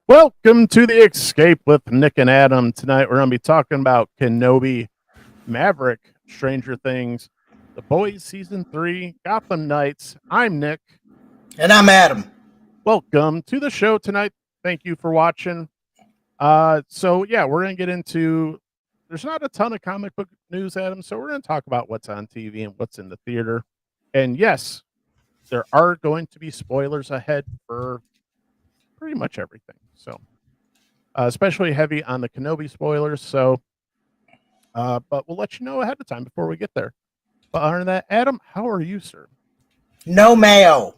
Welcome to the Escape with Nick and Adam. Tonight we're going to be talking about Kenobi, Maverick, Stranger Things, The Boys Season 3, Gotham Knights. I'm Nick. And I'm Adam. Welcome to the show tonight. Thank you for watching. We're going to get into, there's not a ton of comic book news, Adam, so we're going to talk about what's on TV and what's in the theater. And yes, there are going to be spoilers ahead for pretty much everything. So especially heavy on the Kenobi spoilers. But we'll let you know ahead of time before we get there. But other than that, Adam, how are you, sir? No mayo.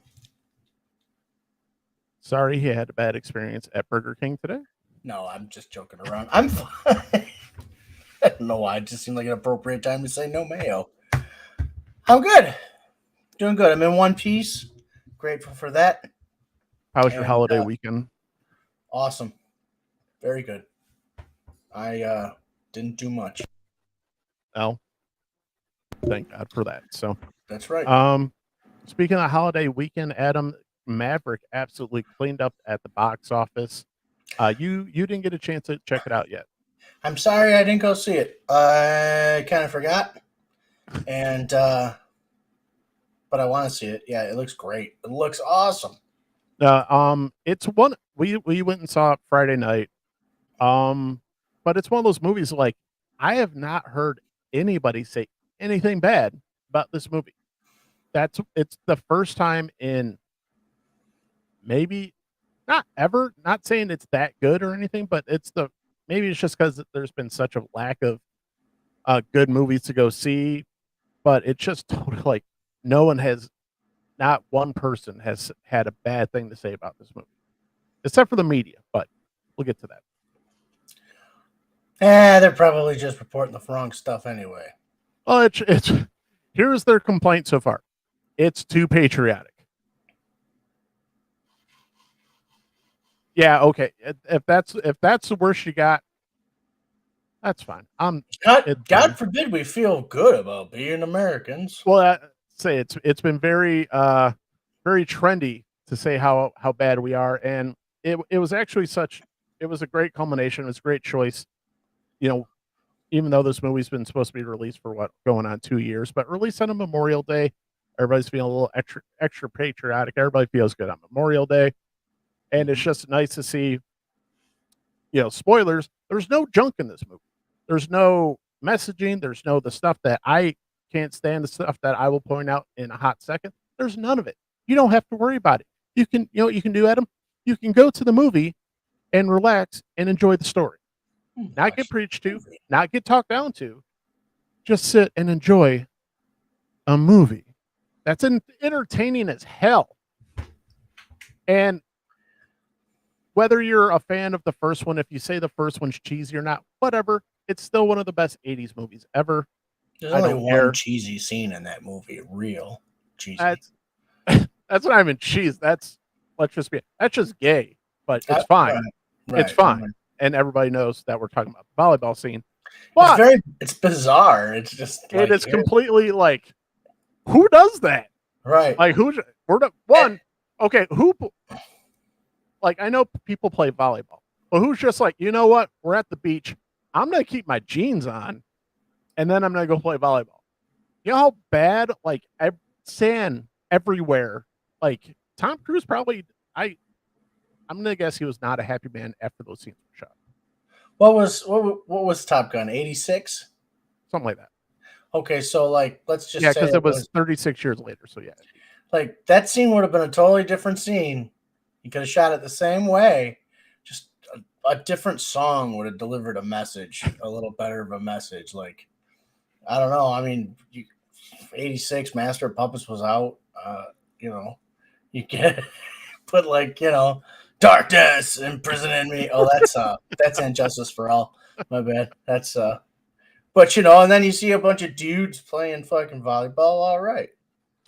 Sorry he had a bad experience at Burger King today. No, I'm just joking around. I'm fine. I don't know why. It just seemed like an appropriate time to say no mayo. I'm good. Doing good. I'm in one piece. Grateful for that. How was your holiday weekend? Awesome. Very good. I didn't do much. Oh, thank God for that. So that's right. Speaking of holiday weekend, Adam, Maverick absolutely cleaned up at the box office. You didn't get a chance to check it out yet. I'm sorry I didn't go see it. I kind of forgot, and but I want to see it. Yeah, it looks great. It looks awesome. It's one we went and saw it Friday night. But it's one of those movies like I have not heard anybody say anything bad about this movie. It's the first time in maybe not ever, not saying it's that good or anything, but maybe it's just because there's been such a lack of good movies to go see. But it's just totally like not one person has had a bad thing to say about this movie, except for the media. But we'll get to that. They're probably just reporting the wrong stuff anyway. Well, it's here's their complaint so far. It's too patriotic. Yeah, okay. If that's the worst you got, that's fine. God forbid we feel good about being Americans. Well, I'd say it's been very very trendy to say how bad we are, and it was actually it was a great culmination. It was a great choice. You know, even though this movie's been supposed to be released for going on 2 years, but released on a Memorial Day, everybody's feeling a little extra patriotic. Everybody feels good on Memorial Day, and it's just nice to see. Spoilers. There's no junk in this movie. There's no messaging. There's no the stuff that I can't stand. The stuff that I will point out in a hot second. There's none of it. You don't have to worry about it. You can, you can do, Adam. You can go to the movie and relax and enjoy the story. Not get preached to, not get talked down to. Just sit and enjoy a movie that's entertaining as hell. And whether you're a fan of the first one, if you say the first one's cheesy or not, whatever, it's still one of the best 80s movies ever. There's only one cheesy scene in that movie, real cheesy. That's not even cheese. That's just gay, but it's fine. Right, it's fine. Right. And everybody knows that we're talking about the volleyball scene. But it's bizarre. It's just it is completely like, who does that? Right. Like who like I know people play volleyball, but who's just like, you know what? We're at the beach. I'm gonna keep my jeans on, and then I'm gonna go play volleyball. You know how bad sand everywhere. Like Tom Cruise probably I'm gonna guess he was not a happy man after those scenes were shot. What was Top Gun? 86? Something like that. Okay, so let's just say because it was 36 years later. So yeah, like that scene would have been a totally different scene. You could have shot it the same way. Just a different song would have delivered a message, a little better of a message. Like, I don't know. I mean, 86 Master of Puppets was out. You get put darkness imprisoning me. Oh, that's Injustice for All. My bad. That's but and then you see a bunch of dudes playing fucking volleyball. All right.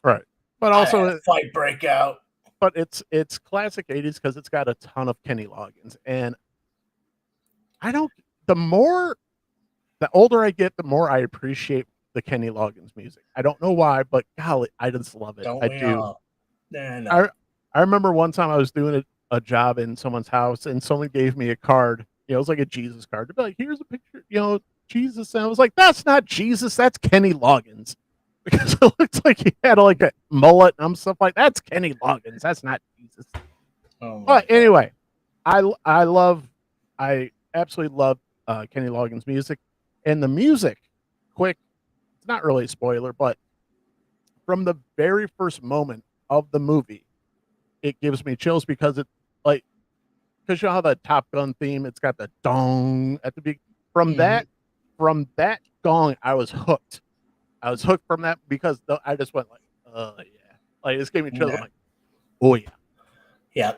Right. But also fight break out. But it's classic 80s because it's got a ton of Kenny Loggins. And the older I get, the more I appreciate the Kenny Loggins music. I don't know why, but golly, I just love it. I do. No. I remember one time I was doing it a job in someone's house, and someone gave me a card. You know, it was like a Jesus card. To be like, here's a picture. You know, Jesus. And I was like, that's not Jesus. That's Kenny Loggins. Because it looks like he had like a mullet and stuff like that's Kenny Loggins. That's not Jesus. Oh my But God. anyway, I absolutely love Kenny Loggins' music, and the music. Quick, it's not really a spoiler, but from the very first moment of the movie, it gives me chills because it like because you know how the Top Gun theme, it's got the dong at the beginning. From Mhm. that gong, I was hooked. I was hooked from that because I just went like, yeah, like this gave me chills. I'm Yeah. like, oh yeah, Yeah.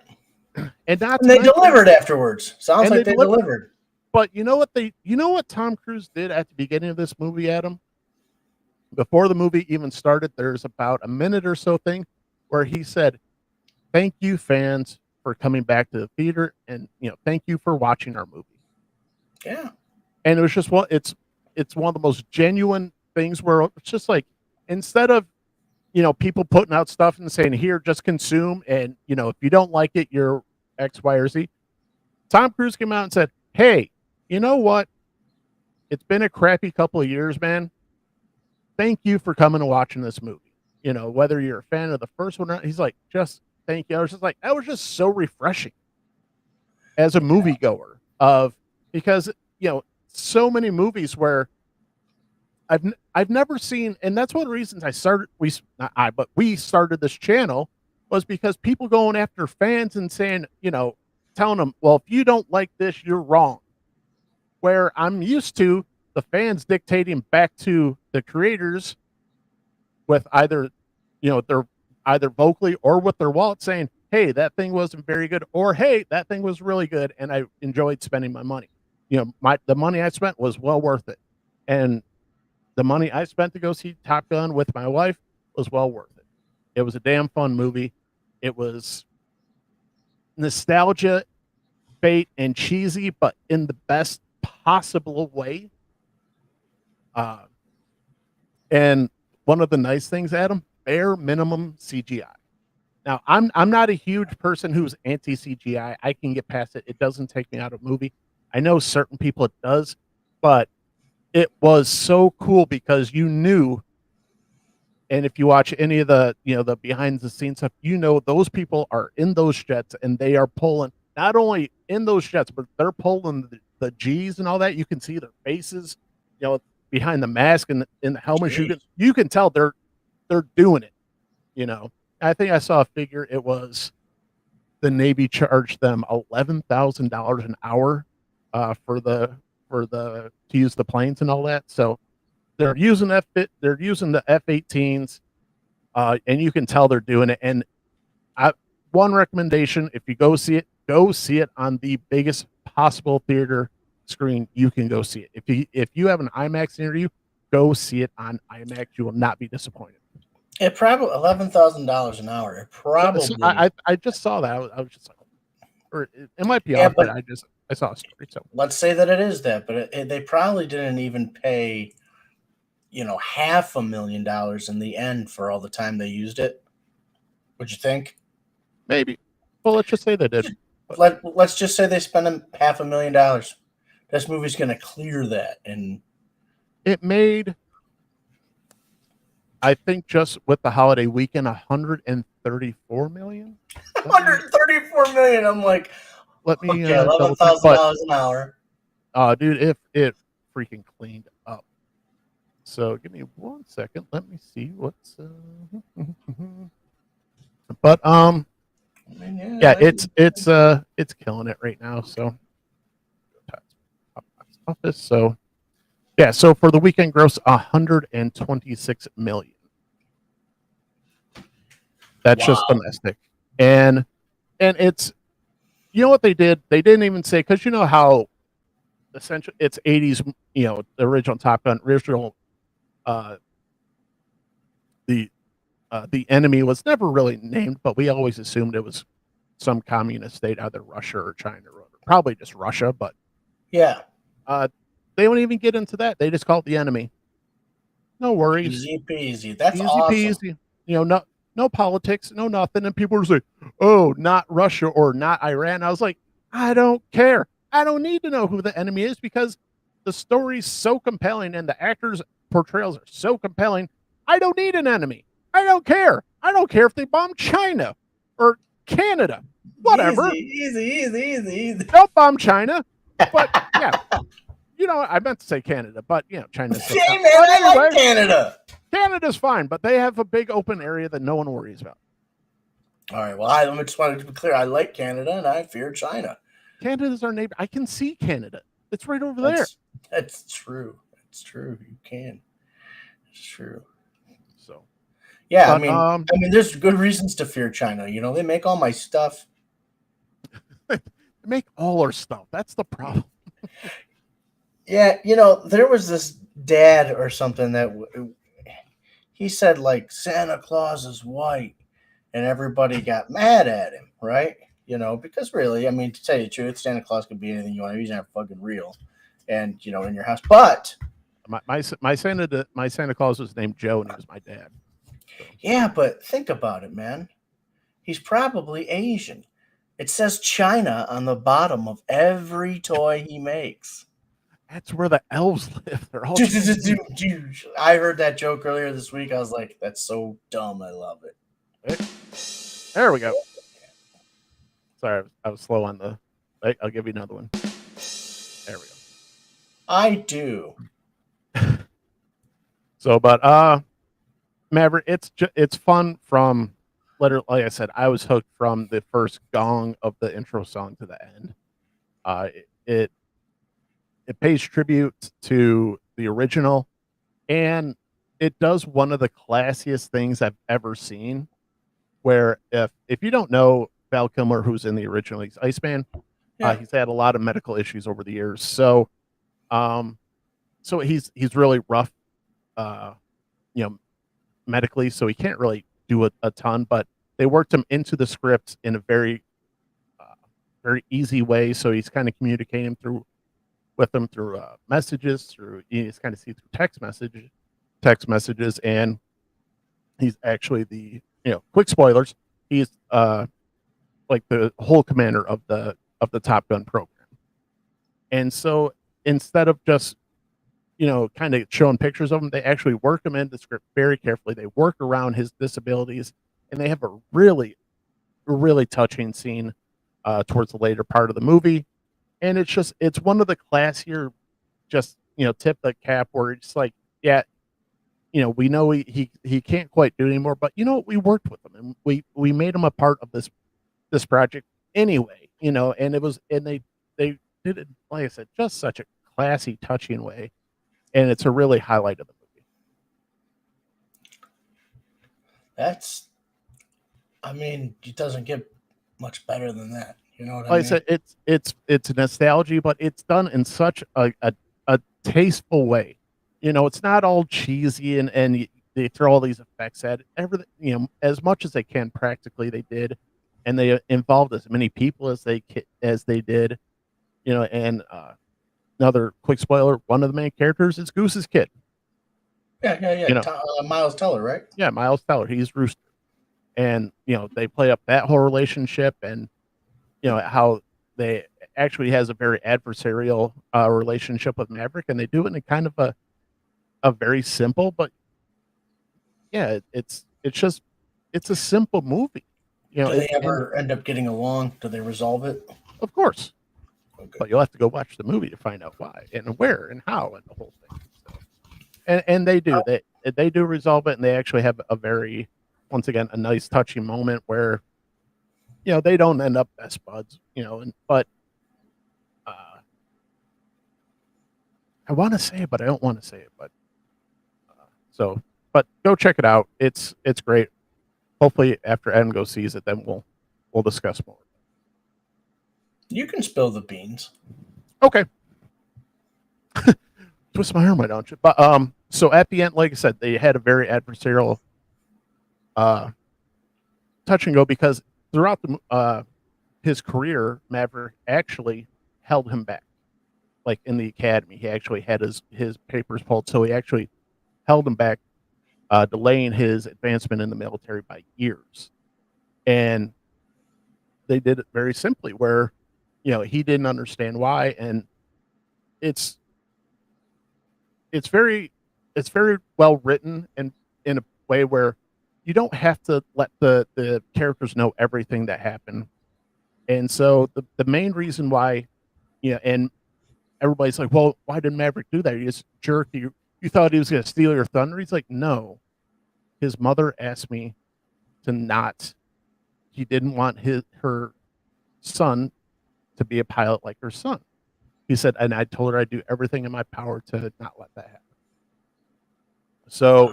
and not And to they mention, delivered afterwards. Sounds and like they they delivered. delivered. But you know what Tom Cruise did at the beginning of this movie, Adam? Before the movie even started, there's about a minute or so thing where he said, "Thank you, fans, for coming back to the theater, and thank you for watching our movie." Yeah. And it was just it's one of the most genuine things where it's just like instead of people putting out stuff and saying here just consume and if you don't like it you're X Y or Z. Tom Cruise came out and said, hey, you know what, it's been a crappy couple of years, man. Thank you for coming and watching this movie. Whether you're a fan of the first one or not, he's like, just thank you. I was just like, that was just so refreshing as a moviegoer of because so many movies where I've never seen, and that's one of the reasons I started. We started this channel was because people going after fans and saying, telling them, well, if you don't like this, you're wrong. Where I'm used to the fans dictating back to the creators with either, they're either vocally or with their wallet saying, hey, that thing wasn't very good, or hey, that thing was really good, and I enjoyed spending my money. The money I spent was well worth it, and the money I spent to go see Top Gun with my wife was well worth it. It was a damn fun movie. It was nostalgia, bait, and cheesy, but in the best possible way. Uh, and one of the nice things, Adam, bare minimum CGI. Now, I'm not a huge person who's anti CGI. I can get past it. It doesn't take me out of a movie. I know certain people it does, but it was so cool because you knew, and if you watch any of the the behind the scenes stuff, those people are in those jets and they are pulling not only in those jets, but they're pulling the G's and all that. You can see their faces, behind the mask and in the helmets. You Jeez. can tell they're doing it. I think I saw a figure. It was the Navy charged them $11,000 an hour for the to use the planes and all that. So they're using they're using the F-18s, and you can tell they're doing it. And one recommendation: if you go see it on the biggest possible theater screen you can go see it. If you have an IMAX near you, go see it on IMAX. You will not be disappointed. It probably $11,000 an hour. It So probably. I just saw that. I was just like, or it might be Yeah, off, but but I saw a story. So let's say that it is that, but they probably didn't even pay, $500,000 in the end for all the time they used it. Would you think? maybe. Well, let's just say they did. But Let's just say they spent $500,000. This movie's going to clear that, and it made, I think, just with the holiday weekend, 134 million. Let me 134 million. I'm like, let me okay, eleven double check. thousand But dollars an hour. dude, if it freaking cleaned up. So give me 1 second. Let me see what's. But I mean, yeah, yeah, it's killing it right now. So office. So yeah, so for the weekend gross, 126 million. That's just wow. domestic, and it's what they did. They didn't even say because you know how essentially it's 80s. The original Top Gun, original uh, the enemy was never really named, but we always assumed it was some communist state, either Russia or China, or probably just Russia. But Yeah, uh, they don't even get into that. They just call it the enemy. No worries, easy peasy. That's easy awesome. peasy. No. no politics, no nothing. And people were like, oh, not Russia or not Iran. I was like, I don't care. I don't need to know who the enemy is because the story's so compelling and the actors' portrayals are so compelling. I don't need an enemy. I don't care. I don't care if they bomb China or Canada. Whatever. Easy. Don't bomb China. But yeah, I meant to say Canada, but China's so Hey, man, I like Canada. Canada's fine, but they have a big open area that no one worries about. All right. Well, I just wanted to be clear. I like Canada and I fear China. Canada's our neighbor. I can see Canada. It's right over there. That's true. It's true. You can. It's true. So, yeah, but, I mean, there's good reasons to fear China. They make all my stuff. They make all our stuff. That's the problem. Yeah, there was this dad or something that he said like Santa Claus is white, and everybody got mad at him, right? Because really, I mean, to tell you the truth, Santa Claus could be anything you want. He's not fucking real, and in your house. But my Santa Claus was named Joe, and he was my dad. So. Yeah, but think about it, man. He's probably Asian. It says China on the bottom of every toy he makes. That's where the elves live. They're all dude, I heard that joke earlier this week. I was like, that's so dumb. I love it. There we go. Sorry, I was slow on the. I'll give you another one. There we go. I do. So, but Maverick, it's fun from literally. Like I said, I was hooked from the first gong of the intro song to the end. It pays tribute to the original, and it does one of the classiest things I've ever seen. Where if you don't know Val Kilmer, who's in the original, he's Iceman. Yeah. He's had a lot of medical issues over the years, so he's really rough, medically, so he can't really do a ton. But they worked him into the script in a very, very easy way. So he's kind of communicating with them through messages, you just kind of see through text messages, and he's actually the quick spoilers. He's like the whole commander of the Top Gun program, and so instead of just kind of showing pictures of him, they actually work him into the script very carefully. They work around his disabilities, and they have a really, really touching scene towards the later part of the movie. And it's one of the classier, just tip the cap where it's just like, yeah, we know he can't quite do it anymore, but we worked with him and we made him a part of this project anyway, and they did it, like I said, just such a classy, touching way, and it's a really highlight of the movie. It doesn't get much better than that. You know what I said, it's nostalgia, but it's done in such a tasteful way. It's not all cheesy and they throw all these effects at it. Everything, as much as they can practically, they did, and they involved as many people as they did. And another quick spoiler: one of the main characters is Goose's kid. Yeah. Miles Teller, right? Yeah, Miles Teller. He's Rooster, and they play up that whole relationship and. How they actually has a very adversarial relationship with Maverick, and they do it in kind of a very simple, but yeah, it's a simple movie. Do they ever end up getting along? Do they resolve it? Of course, okay. But you'll have to go watch the movie to find out why and where and how and the whole thing. So, and they do they do resolve it, and they actually have a very, once again, a nice touching moment where. They don't end up best buds, but I want to say it, but I don't want to say it. But but go check it out. It's great. Hopefully, after Adam goes sees it, then we'll discuss more. You can spill the beans. Okay. Twist my arm, why don't you? But so at the end, like I said, they had a very adversarial touch and go because. Throughout his career, Maverick actually held him back. Like in the academy, he actually had his papers pulled, so he actually held him back delaying his advancement in the military by years. And they did it very simply, where he didn't understand why, and it's it's very it's very well written, and in a way where you don't have to let the characters know everything that happened. And so the main reason why, and everybody's like, well, why did Maverick do that? He's jerk. You thought he was going to steal your thunder? He's like, no. His mother asked me to not. He didn't want her son to be a pilot like her son. He said, and I told her I'd do everything in my power to not let that happen. So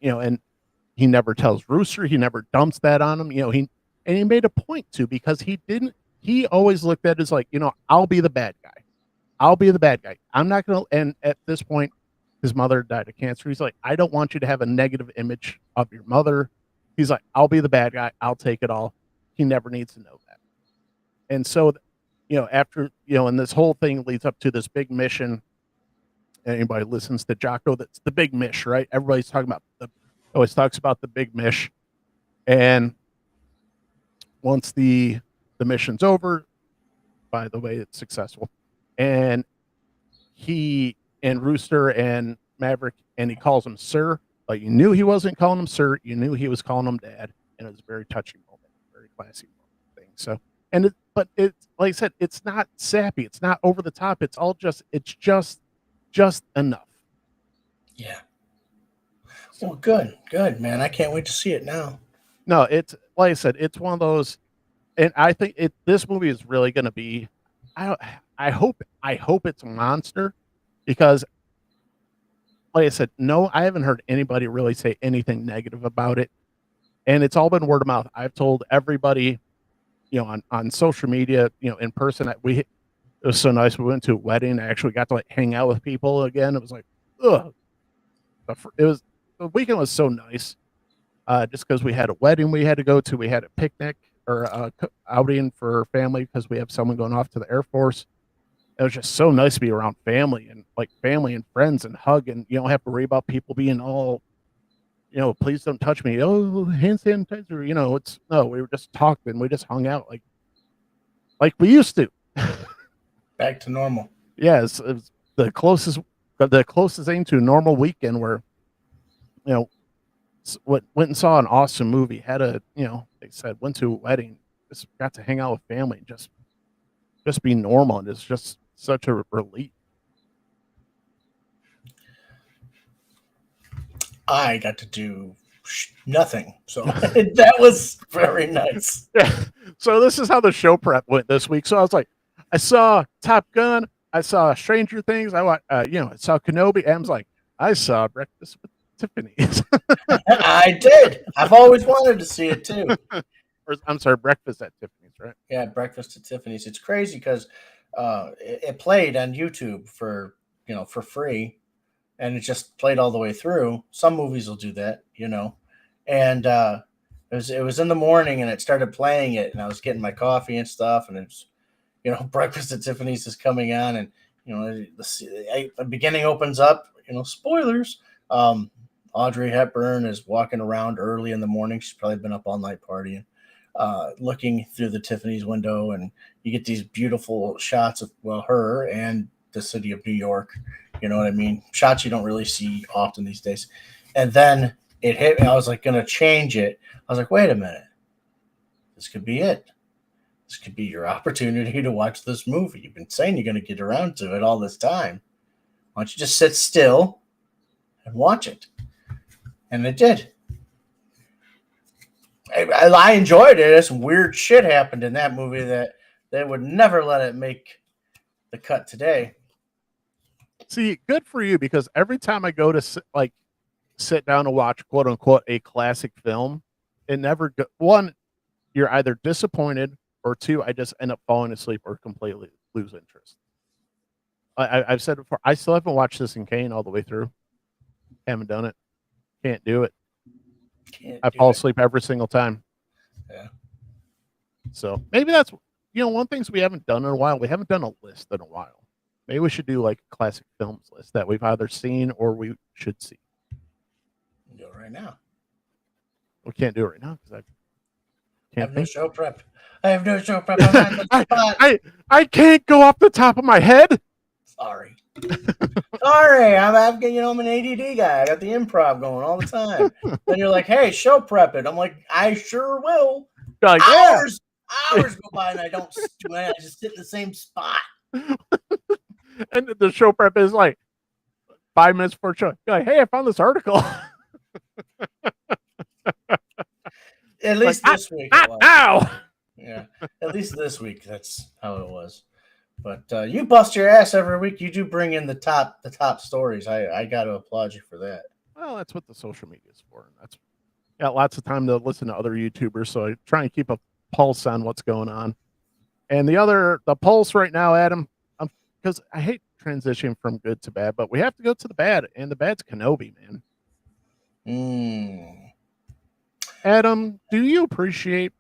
and he never tells Rooster. He never dumps that on him. He made a point to, because he didn't. He always looked at it as like, I'll be the bad guy. I'll be the bad guy. I'm not going to. And at this point, his mother died of cancer. He's like, I don't want you to have a negative image of your mother. He's like, I'll be the bad guy. I'll take it all. He never needs to know that. And so, after, and this whole thing leads up to this big mission. Anybody listens to Jocko, that's the big mish, right? Everybody's talking about always talks about the big mish. And once the mission's over, by the way, it's successful. And he and Rooster and Maverick, and he calls him sir, but you knew he wasn't calling him sir. You knew he was calling him dad. And it was a very touching moment, very classy thing. So, but it's like I said, it's not sappy. It's not over the top. It's just enough. Yeah. Well, good, man. I can't wait to see it now. No, it's like I said, it's one of those, and I think this movie is really going to be. I hope it's a monster, because, like I said, no, I haven't heard anybody really say anything negative about it, and it's all been word of mouth. I've told everybody, on social media, in person. It was so nice. We went to a wedding. I actually got to hang out with people again. It was like, ugh. The weekend was so nice, just because we had a wedding we had to go to. We had a picnic, or a outing for family, because we have someone going off to the Air Force. It was just so nice to be around family and friends, and hug, and you don't have to worry about people being all, please don't touch me. Oh, hand sanitizer. No, we were just talking. We just hung out like we used to. Back to normal. Yeah, it's the closest thing to a normal weekend, where, went and saw an awesome movie, had they said, went to a wedding, just got to hang out with family, and just be normal, and it's just such a relief. I got to do nothing, so that was very nice. Yeah. So this is how the show prep went this week. So I was like, I saw Top Gun, I saw Stranger Things, I saw Kenobi, and I was like, I saw Breakfast with Tiffany's. I did. I've always wanted to see it too. I'm sorry, Breakfast at Tiffany's, right? Yeah, Breakfast at Tiffany's. It's crazy because it played on YouTube for free, and it just played all the way through. Some movies will do that, and it was in the morning, and it started playing it, and I was getting my coffee and stuff, and it's Breakfast at Tiffany's is coming on, and the beginning opens up. Spoilers. Audrey Hepburn is walking around early in the morning. She's probably been up all night partying, looking through the Tiffany's window, and you get these beautiful shots of her and the city of New York. You know what I mean? Shots you don't really see often these days. And then it hit me. I was like, going to change it. I was like, wait a minute. This could be it. This could be your opportunity to watch this movie. You've been saying you're going to get around to it all this time. Why don't you just sit still and watch it? And it did. I enjoyed it. Some weird shit happened in that movie that they would never let it make the cut today. See, good for you, because every time I go to sit down and watch, quote unquote, a classic film, it never one, you're either disappointed, or two, I just end up falling asleep or completely lose interest. I've said it before, I still haven't watched Citizen Kane all the way through. Haven't done it. Can't do it. I fall asleep every single time. Yeah. So maybe that's one thing we haven't done in a while. We haven't done a list in a while. Maybe we should do a classic films list that we've either seen or we should see. do it right now. We can't do it right now because I I can't have no think. show prep. I have no show prep. I'm on the I, spot. I can't go off the top of my head. Sorry. Sorry, I'm an ADD guy. I got the improv going all the time. Then you're like, hey, show prep it. I'm like, I sure will. You're like, yeah. Hours go by and I don't do it. I just sit in the same spot. And the show prep is like 5 minutes before show. You're like, hey, I found this article. At least like, this week. Not now. Yeah. At least this week, that's how it was. But you bust your ass every week. You do bring in the top stories. I got to applaud you for that. Well, that's what the social media is for. That's got lots of time to listen to other YouTubers, so I try and keep a pulse on what's going on. And the pulse right now, Adam, because I hate transitioning from good to bad, but we have to go to the bad, and the bad's Kenobi, man. Adam, do you appreciate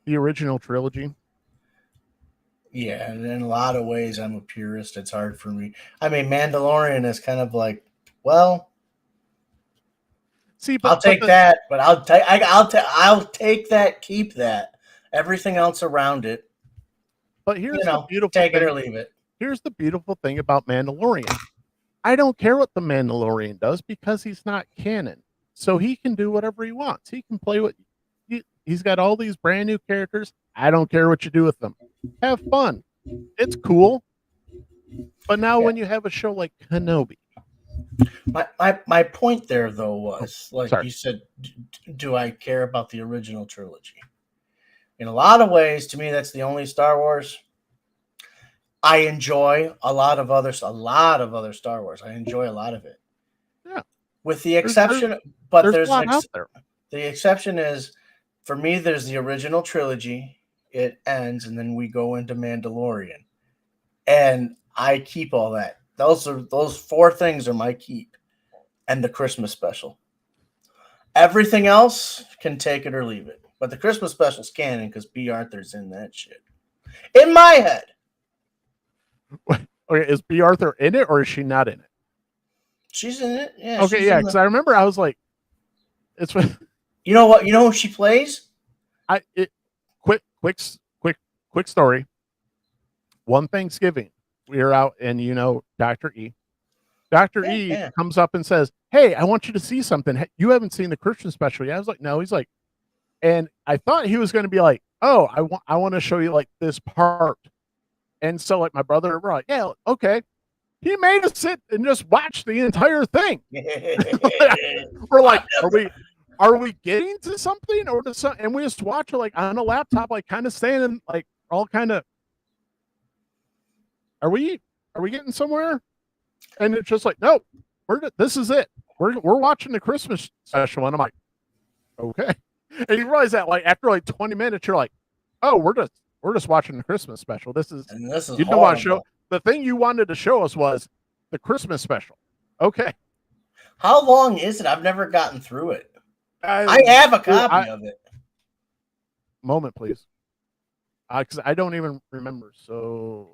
the original trilogy? Yeah, and in a lot of ways, I'm a purist. It's hard for me. I mean, Mandalorian is kind of like, well, see, I'll take that, but I'll take that, keep that. Everything else around it. But here's the beautiful take thing. It or leave it. Here's the beautiful thing about Mandalorian. I don't care what the Mandalorian does because he's not canon. So he can do whatever he wants. He can play what he's got all these brand new characters. I don't care what you do with them. Have fun. It's cool. But now when you have a show like Kenobi. My point there though was Sorry. You said, do I care about the original trilogy? In a lot of ways, to me, that's the only Star Wars. I enjoy a lot of other Star Wars. I enjoy a lot of it. Yeah. With the exception, there's a lot out there. The exception is, for me, there's the original trilogy. It ends, and then we go into Mandalorian, and I keep all that. Those four things are my keep, and the Christmas special. Everything else can take it or leave it. But the Christmas special's canon because B. Arthur's in that shit. In my head. Okay, is B. Arthur in it or is she not in it? She's in it. Yeah. Okay, yeah, because I remember I was like, it's you know what? You know who she plays? Quick story. One Thanksgiving, we were out and Dr. E. Dr. E comes up and says, hey, I want you to see something. You haven't seen the Christian special yet. I was like, no. He's like, and I thought he was going to be like, oh, I want to show you like this part. And so like my brother, we're like, yeah, okay. He made us sit and just watch the entire thing. We're like, are we getting to something or to something? And we just watch it like on a laptop, like kind of standing, like all kind of. Are we getting somewhere? And it's just like, no, this is it. We're watching the Christmas special, and I'm like, okay. And you realize that like after like 20 minutes, you're like, oh, we're just watching the Christmas special. This is you don't want to show. The thing you wanted to show us was the Christmas special. Okay. How long is it? I've never gotten through it. I have a copy of it. Moment, please. Because I don't even remember. So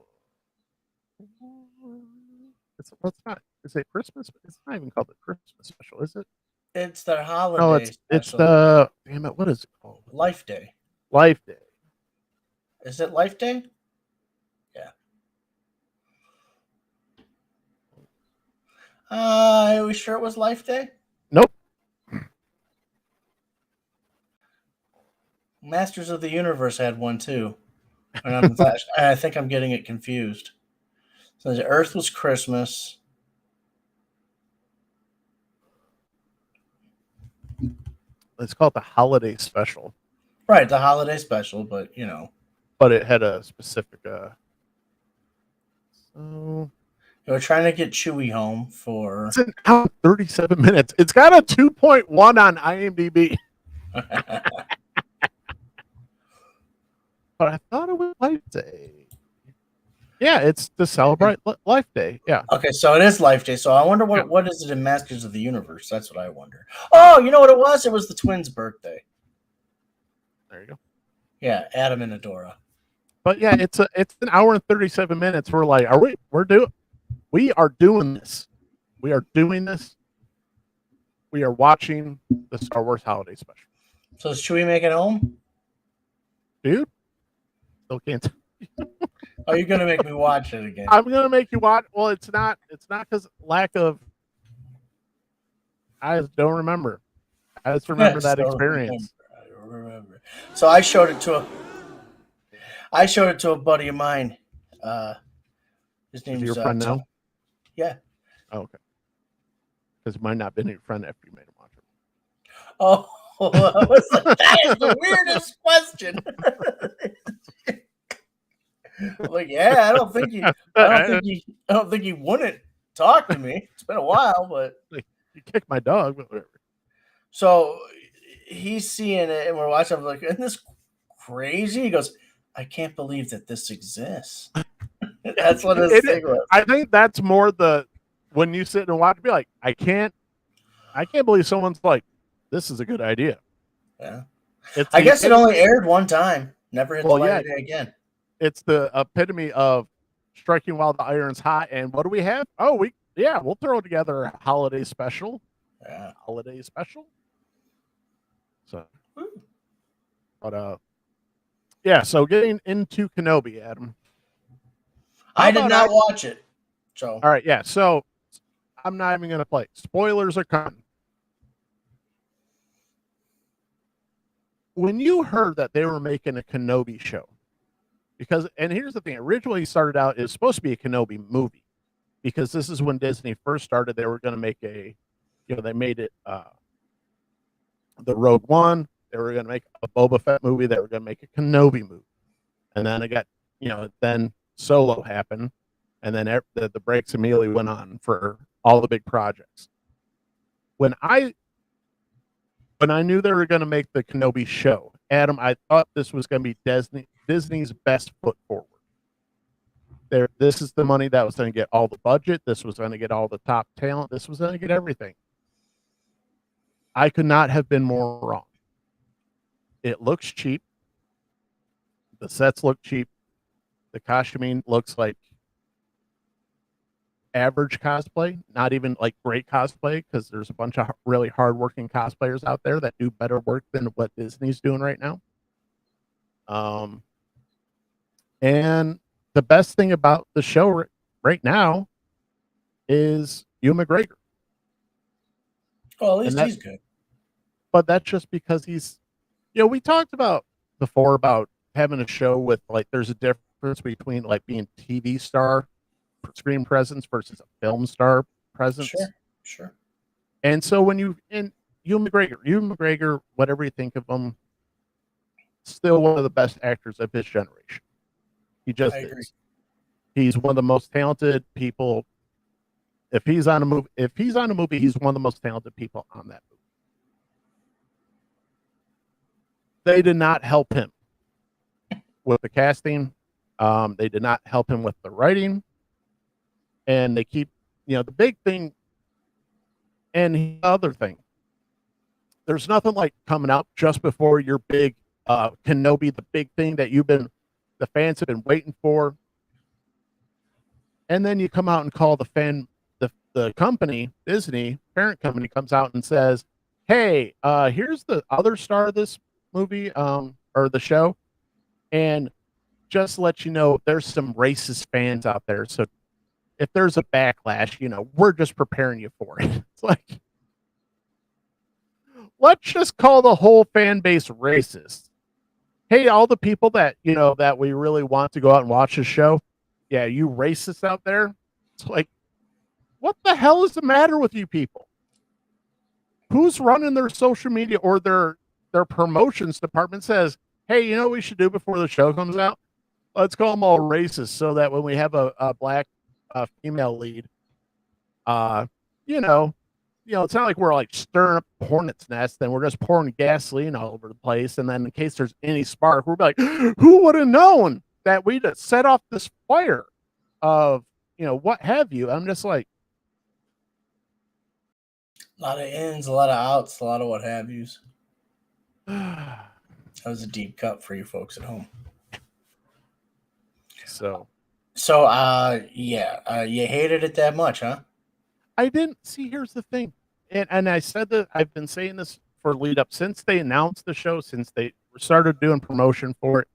it's not. Is it Christmas? It's not even called the Christmas special, is it? It's their holiday. No, it's the damn it. What is it called? Life Day. Life Day. Is it Life Day? Yeah. Are we sure it was Life Day? Nope. Masters of the Universe had one too. And I think I'm getting it confused. So the Earth was Christmas. It's called the Holiday Special. Right, the Holiday Special, but But it had a specific so they were trying to get Chewie home for it's an hour 37 minutes. It's got a 2.1 on IMDb. But I thought it was Life Day. Yeah, it's to celebrate Life Day. Yeah. Okay, so it is Life Day. So I wonder what is it in Masters of the Universe? That's what I wonder. Oh, you know what it was? It was the twins' birthday. There you go. Yeah, Adam and Adora. But yeah, it's an hour and 37 minutes. We're like, we are doing this. We are doing this. we are watching the Star Wars Holiday Special. So should we make it home? Dude, still can't. Are you gonna make me watch it again? I'm gonna make you watch. Well, it's not because lack of. I just don't remember. I just remember that experience. I don't remember. So I showed it to a buddy of mine. His name's your friend now? Yeah. Oh, okay. Because it might not have been your friend after you made him watch it. Oh, I was like, that is the weirdest question. I'm like, yeah, I don't think he wouldn't talk to me. It's been a while, but you kicked my dog, but whatever. So he's seeing it, and we're watching. I'm like, isn't this crazy? He goes, I can't believe that this exists. That's what his thing was. I think that's more when you sit and watch, be like, I can't believe someone's like, this is a good idea. Yeah. I guess it only aired one time. Never hit the light of day again. It's the epitome of striking while the iron's hot. And what do we have? Oh, we'll throw together a holiday special. Yeah. Holiday special. So, but yeah. So getting into Kenobi, Adam. I did not watch it. So all right, yeah. So I'm not even gonna play. Spoilers are coming. When you heard that they were making a Kenobi show, and here's the thing, originally started out, it was supposed to be a Kenobi movie, because this is when Disney first started. They were going to make they made it the Rogue One. They were going to make a Boba Fett movie. They were going to make a Kenobi movie, and then it got, then Solo happened, and then the breaks immediately went on for all the big projects. When I knew they were going to make the Kenobi show, Adam, I thought this was going to be Disney's best foot forward. This is the money that was going to get all the budget. This was going to get all the top talent. This was going to get everything. I could not have been more wrong. It looks cheap. The sets look cheap. The costuming looks like average cosplay, not even like great cosplay, because there's a bunch of really hardworking cosplayers out there that do better work than what Disney's doing right now. And the best thing about the show right now is Ewan McGregor. Well, at least he's good. But that's just because he's, we talked about before about having a show with, like, there's a difference between like being TV star screen presence versus a film star presence. Sure. And so when Ewan McGregor, whatever you think of him, still one of the best actors of his generation. He just is. He's one of the most talented people. If he's on a movie, he's one of the most talented people on that movie. They did not help him with the casting. They did not help him with the writing. And they keep, the big thing. And the other thing, there's nothing like coming out just before your big Kenobi, the big thing that the fans have been waiting for. And then you come out and call the company, Disney, parent company, comes out and says, hey, here's the other star of this movie, or the show. And just to let you know, there's some racist fans out there. So if there's a backlash, we're just preparing you for it. It's like, let's just call the whole fan base racist. Hey, all the people that, that we really want to go out and watch the show. Yeah, you racists out there. It's like, what the hell is the matter with you people? Who's running their social media or their promotions department says, hey, you know what we should do before the show comes out? Let's call them all racist so that when we have a black female lead, it's not like we're like stirring up a hornet's nest and we're just pouring gasoline all over the place. And then in case there's any spark, we're like, who would have known that we'd set off this fire of, what have you? I'm just like, a lot of ins, a lot of outs, a lot of what have yous. That was a deep cut for you folks at home. So you hated it that much, huh? I didn't see. Here's the thing. and I said that I've been saying this for lead up since they announced the show, since they started doing promotion for it.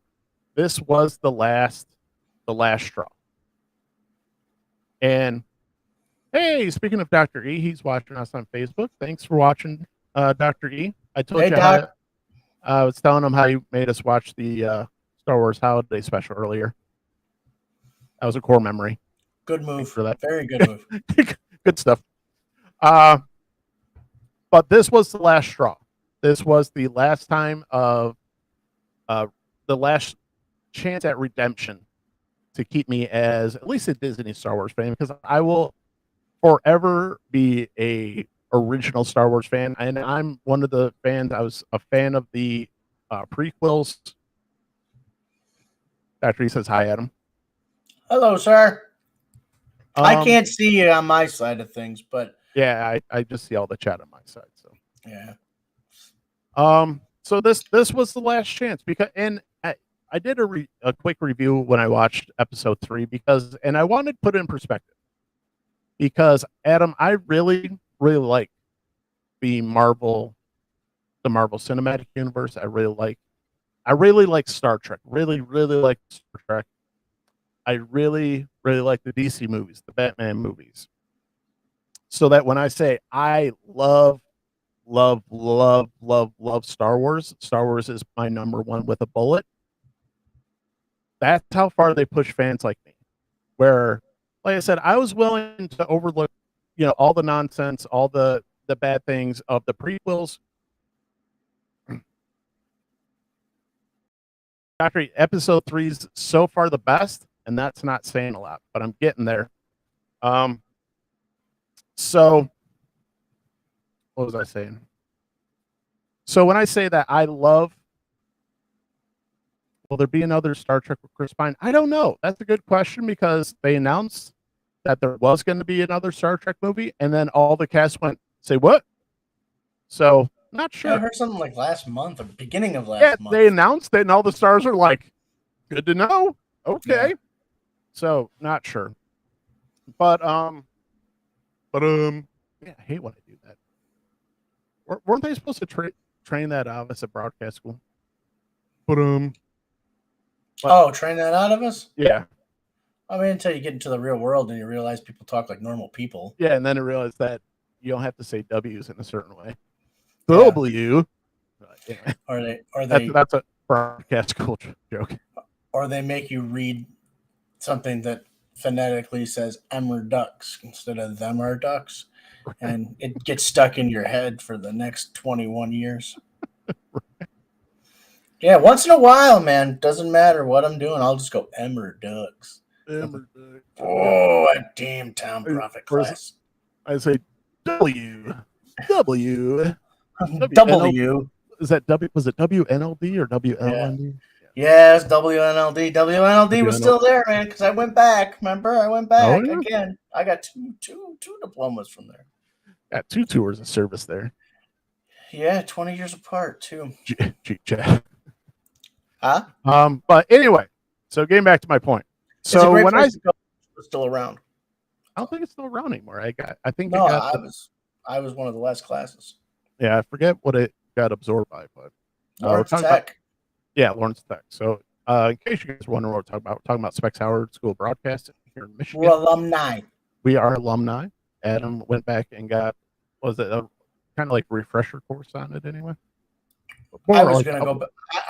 This was the last straw. And hey, speaking of Dr. E, he's watching us on Facebook. Thanks for watching, Dr. E. I told Hey, you how Doc. to, I was telling him how you made us watch the Star Wars Holiday Special earlier. That was a core memory. Good Thanks move. for that. Very good move. Good stuff. Uh, but this was the last straw. This was the last time of the last chance at redemption to keep me as at least a Disney Star Wars fan, because I will forever be a original Star Wars fan, and I'm one of the fans. I was a fan of the prequels. Dr. E says hi, Adam. Hello, sir. I Um, can't see you on my side of things, but yeah, I just see all the chat on my side. So yeah. So this was the last chance, because and I did a quick review when I watched episode 3, because and I wanted to put it in perspective, because Adam, I really like the Marvel Cinematic Universe. I really like Star Trek. Really like Star Trek. I really like the DC movies, the Batman movies. So that when I say I love Star Wars, Star Wars is my number one with a bullet. That's how far they push fans like me. Where, like I said, I was willing to overlook, all the nonsense, all the bad things of the prequels. Actually, episode 3 is so far the best, and that's not saying a lot, but I'm getting there. So what was I saying? So when I say that I love, will there be another Star Trek with Chris Pine? I don't know. That's a good question, because they announced that there was going to be another Star Trek movie, and then all the cast went, say what? So not Yeah, I sure. heard something like last month or beginning of Yeah, last they month. announced it, and all the stars are like, good to know. Okay. Yeah. So not sure. But yeah, I hate when I do that. Weren't they supposed to train that out as a broadcast school? But Oh, train that out of us? yeah, I mean, until you get into the real world and you realize people talk like normal people. yeah, and then I realized that you don't have to say W's in a certain way. Yeah. W. Anyway, Or they that's a broadcast school joke. or they make you read something that phonetically says "Emmer ducks" instead of "them are ducks," and it gets stuck in your head for the next 21 years. Yeah, once in a while, man. Doesn't matter what I'm doing. I'll just go Emmer ducks. Yeah. Oh, a damn town prophet Whereas class. I say W. W. WNL. W. Is that W? Was it WNLD or Yeah. WLND? Yes, WNLD. WNLD was WNL. still there, man, because I went back. Remember? I went Oh back yeah, again. I got two diplomas from there. got 2 tours of service there. Yeah, 20 years apart, too. Chat. Huh? But anyway, so getting back to my point. It's a So great when place to go. It's still around. I don't think it's still around anymore. I think it No, got I was one of the last classes. yeah, I forget what it got absorbed by, but we're Lawrence talking about Tech. yeah, Lawrence Tech. So in case you guys are wondering what we're talking about Specs Howard School of Broadcasting here in We're Michigan. alumni. We are alumni. Adam went back and got, was it a kind of like refresher course on it anyway? I More was like gonna go.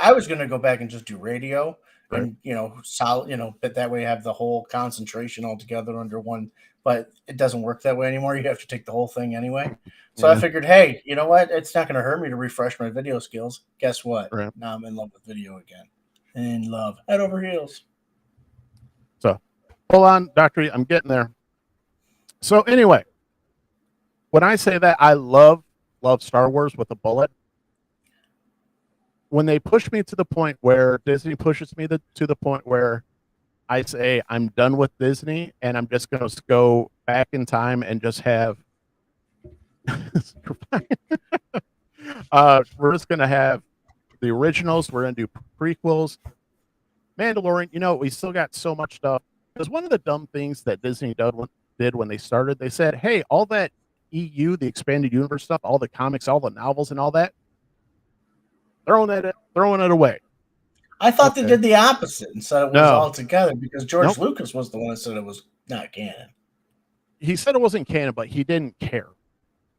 I was gonna go back and just do radio, right. and solid. But that way have the whole concentration all together under one. But it doesn't work that way anymore. You have to take the whole thing anyway. So I Yeah, figured, hey, you know what? It's not gonna hurt me to refresh my video skills. Guess what? right. Now I'm in love with video again. In love, head over heels. So hold on, Doctor E, I'm getting there. So anyway, when I say that I love Star Wars with a bullet, when they push me to the point where Disney pushes me to the point where I say I'm done with Disney and I'm just going to go back in time and just have we're just going to have the originals, we're going to do prequels. Mandalorian, we still got so much stuff. Because one of the dumb things that Disney did when they started, they said, hey, all that EU, the expanded universe stuff, all the comics, all the novels, and all that, throwing it away. I thought they Okay, did the opposite and said it was no, all together because George nope. Lucas was the one that said it was not canon. He said it wasn't canon, but he didn't care.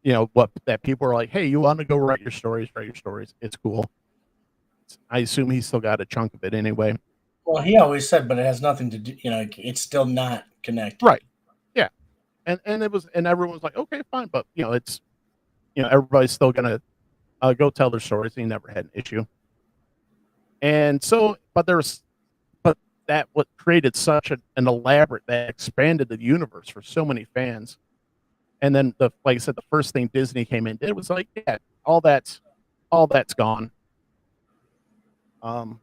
You know what? That people were like, "Hey, you want to go write your stories? Write your stories. It's cool." I assume he still got a chunk of it anyway. Well, he always said, but it has nothing to do. It's still not connected. Right? Yeah. And it was, and everyone was like, "Okay, fine," but it's everybody's still gonna go tell their stories. He never had an issue. And so, but that what created such an elaborate that expanded the universe for so many fans. And then like I said, the first thing Disney came in did was like, yeah, all that's gone. Um,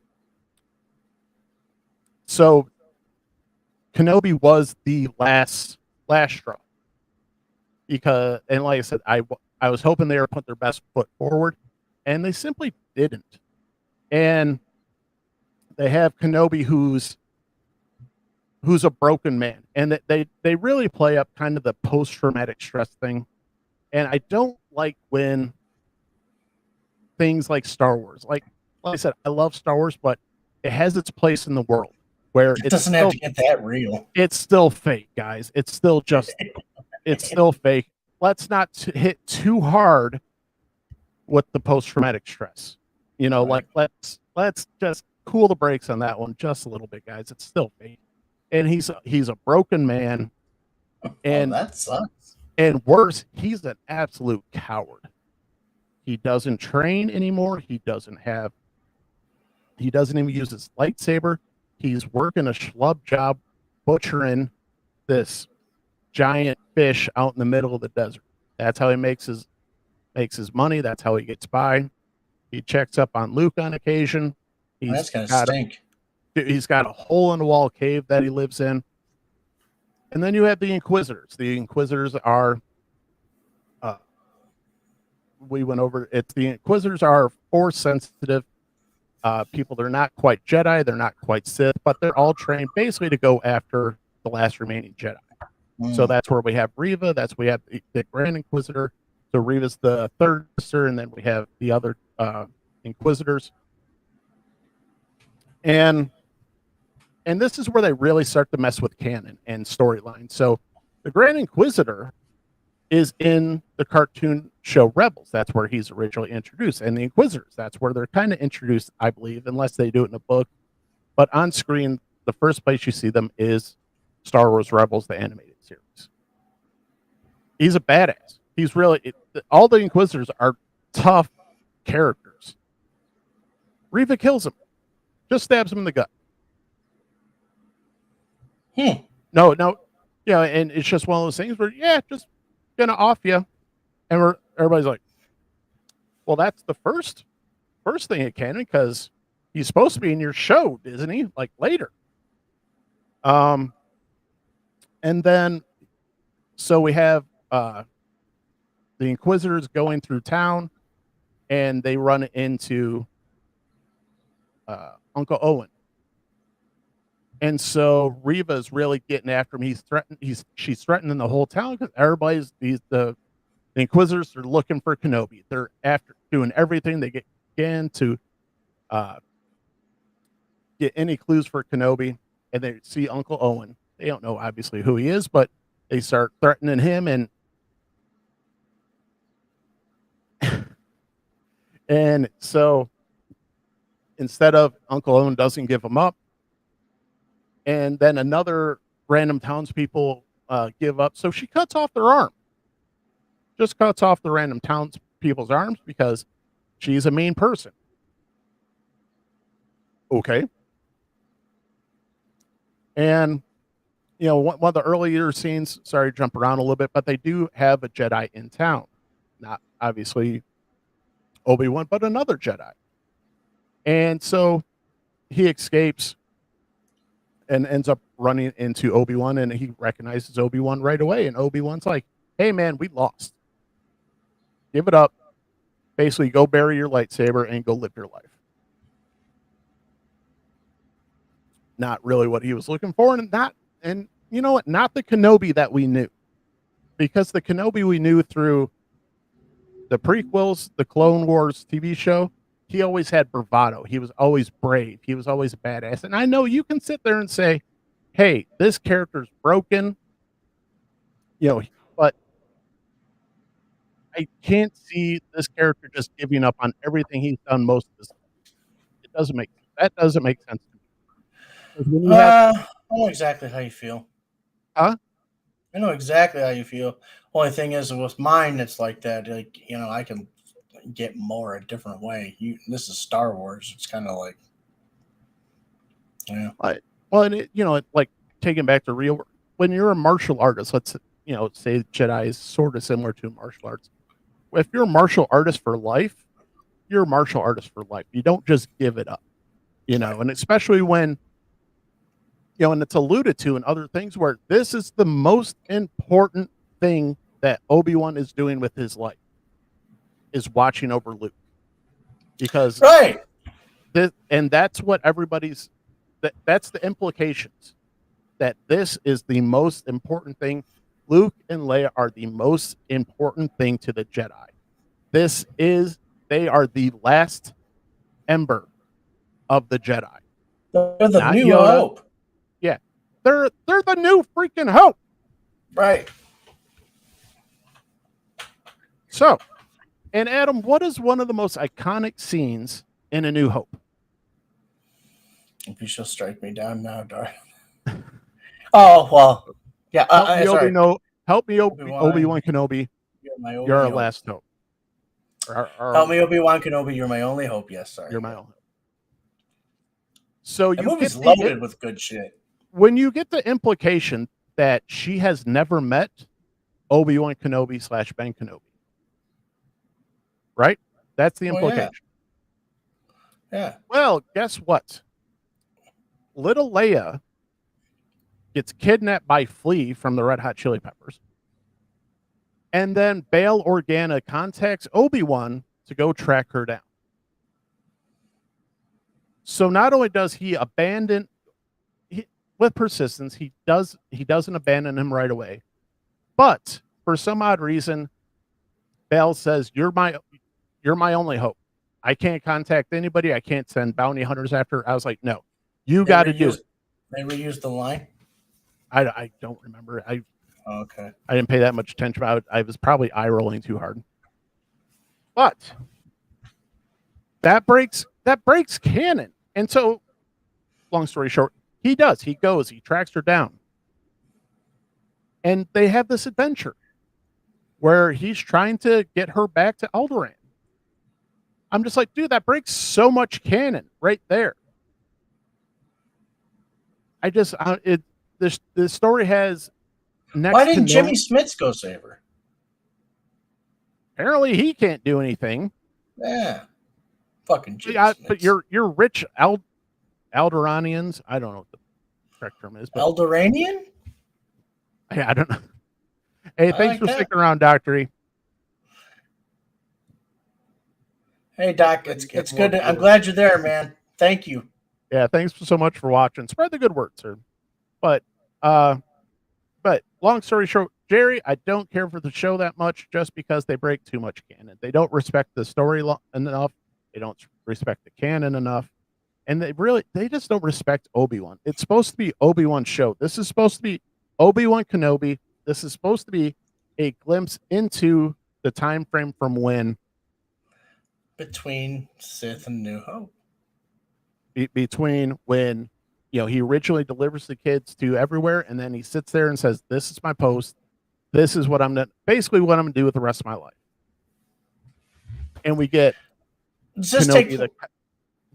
so Kenobi was the last straw because, and like I said, I was hoping they would put their best foot forward, and they simply didn't. And they have Kenobi who's a broken man, and they really play up kind of the post traumatic stress thing. And I don't like when things like Star Wars, like I said, I love Star Wars, but it has its place in the world where It doesn't have to get that real. it's still fake, guys. It's still fake. Let's not hit too hard with the post traumatic stress. Right. Like let's just cool the brakes on that one just a little bit, guys. It's still fake, and he's a broken man, Oh, and that sucks. and worse, he's an absolute coward. He doesn't train anymore. He doesn't even use his lightsaber. He's working a schlub job butchering this giant fish out in the middle of the desert. That's how he makes his money. That's how he gets by. He checks up on Luke on occasion. That's gonna Got stink. he's got a hole in the wall cave that he lives in. And then you have the Inquisitors. The Inquisitors are we went over it's the Inquisitors are force sensitive people. They're not quite Jedi, they're not quite Sith, but they're all trained basically to go after the last remaining Jedi. So that's where we have Reva. That's we have the Grand Inquisitor. So Reva's the third sister, and then we have the other Inquisitors. And this is where they really start to mess with canon and storyline. So the Grand Inquisitor is in the cartoon show Rebels. That's where he's originally introduced. And the Inquisitors, that's where they're kind of introduced, I believe, unless they do it in a book. But on screen, the first place you see them is Star Wars Rebels, the animated series. He's a badass. He's really, all the Inquisitors are tough characters. Reva kills him, just stabs him in the gut. No, and it's just one of those things where, yeah, just gonna off you. And everybody's like, well, that's the first thing at canon because he's supposed to be in your show, isn't he? Like later. And then so we have the Inquisitors going through town, and they run into Uncle Owen. And so Reva's really getting after him. She's threatening the whole town because the Inquisitors are looking for Kenobi. They're after doing everything they can to get any clues for Kenobi, and they see Uncle Owen. They don't know obviously who he is, but they start threatening him, and so instead of Uncle Owen doesn't give him up, and then another random townspeople give up. So she cuts off their arm. Just cuts off the random townspeople's arms because she's a mean person. Okay. And one of the earlier scenes, sorry to jump around a little bit, but they do have a Jedi in town. Not obviously Obi-Wan, but another Jedi. And so he escapes and ends up running into Obi-Wan, and he recognizes Obi-Wan right away. And Obi-Wan's like, hey, man, we lost. Give it up. Basically, go bury your lightsaber and go live your life. Not really what he was looking for, and you know what? Not the Kenobi that we knew. because the Kenobi we knew through the prequels, the Clone Wars TV show, he always had bravado. He was always brave. He was always a badass. And I know you can sit there and say, hey, this character's broken, but I can't see this character just giving up on everything he's done most of his life. That doesn't make sense to me. Because when you have, I know exactly how you feel. huh? I know exactly how you feel. Only thing is, with mine, it's like that. Like, I can get more a different way. This is Star Wars. It's kind of like, yeah, Well, and like taking back to real, when you're a martial artist, let's say Jedi is sort of similar to martial arts. If you're a martial artist for life, you're a martial artist for life. You don't just give it up, and especially when, and it's alluded to in other things where this is the most important thing that Obi-Wan is doing with his life is watching over Luke. Because right. And that's what that's the implications, that this is the most important thing. Luke and Leia are the most important thing to the Jedi. They are the last ember of the Jedi. They're the Not new Yoda. hope. Yeah. They're the new freaking hope. Right. So, and Adam, what is one of the most iconic scenes in A New Hope? If you shall strike me down now, Darth. Oh, well. Yeah, sorry. Help me, Obi-Wan Kenobi. You're our last hope. Help me, Obi-Wan Kenobi. You're my only hope. Yes, sorry. You're my only hope. So that movie's loaded with good shit. When you get the implication that she has never met Obi-Wan Kenobi / Ben Kenobi, right? That's the implication. Yeah. Well, guess what? Little Leia gets kidnapped by Flea from the Red Hot Chili Peppers. And then Bail Organa contacts Obi-Wan to go track her down. So not only does he abandon, with persistence, he doesn't abandon him right away, but for some odd reason, Bail says, "You're my only hope. I can't contact anybody. I can't send bounty hunters after." I was like, "No, you got to do it." They reused the line. I don't remember. Okay. I didn't pay that much attention. I was probably eye rolling too hard. But that breaks canon. And so, long story short, he does. He goes. He tracks her down. And they have this adventure where he's trying to get her back to Alderaan. I'm just like, dude, that breaks so much canon right there. This story has next. Why didn't Jimmy Smits go save her? Apparently, he can't do anything. Yeah, fucking Jimmy Smits. But you're rich Alderaanians. I don't know what the correct term is. But Alderanian? I don't know. Hey, thanks for sticking around, Dr. E. Hey, Doc, it's good. I'm glad you're there, man. Thank you. Yeah, thanks so much for watching. Spread the good word, sir. But long story short, Jerry, I don't care for the show that much just because they break too much canon. They don't respect the story enough. They don't respect the canon enough. And they just don't respect Obi-Wan. It's supposed to be Obi-Wan's show. This is supposed to be Obi-Wan Kenobi. This is supposed to be a glimpse into the time frame from when between Sith and New Hope. Between when he originally delivers the kids to everywhere, and then he sits there and says, "This is my post. This is what I'm gonna do with the rest of my life." And we get Kenobi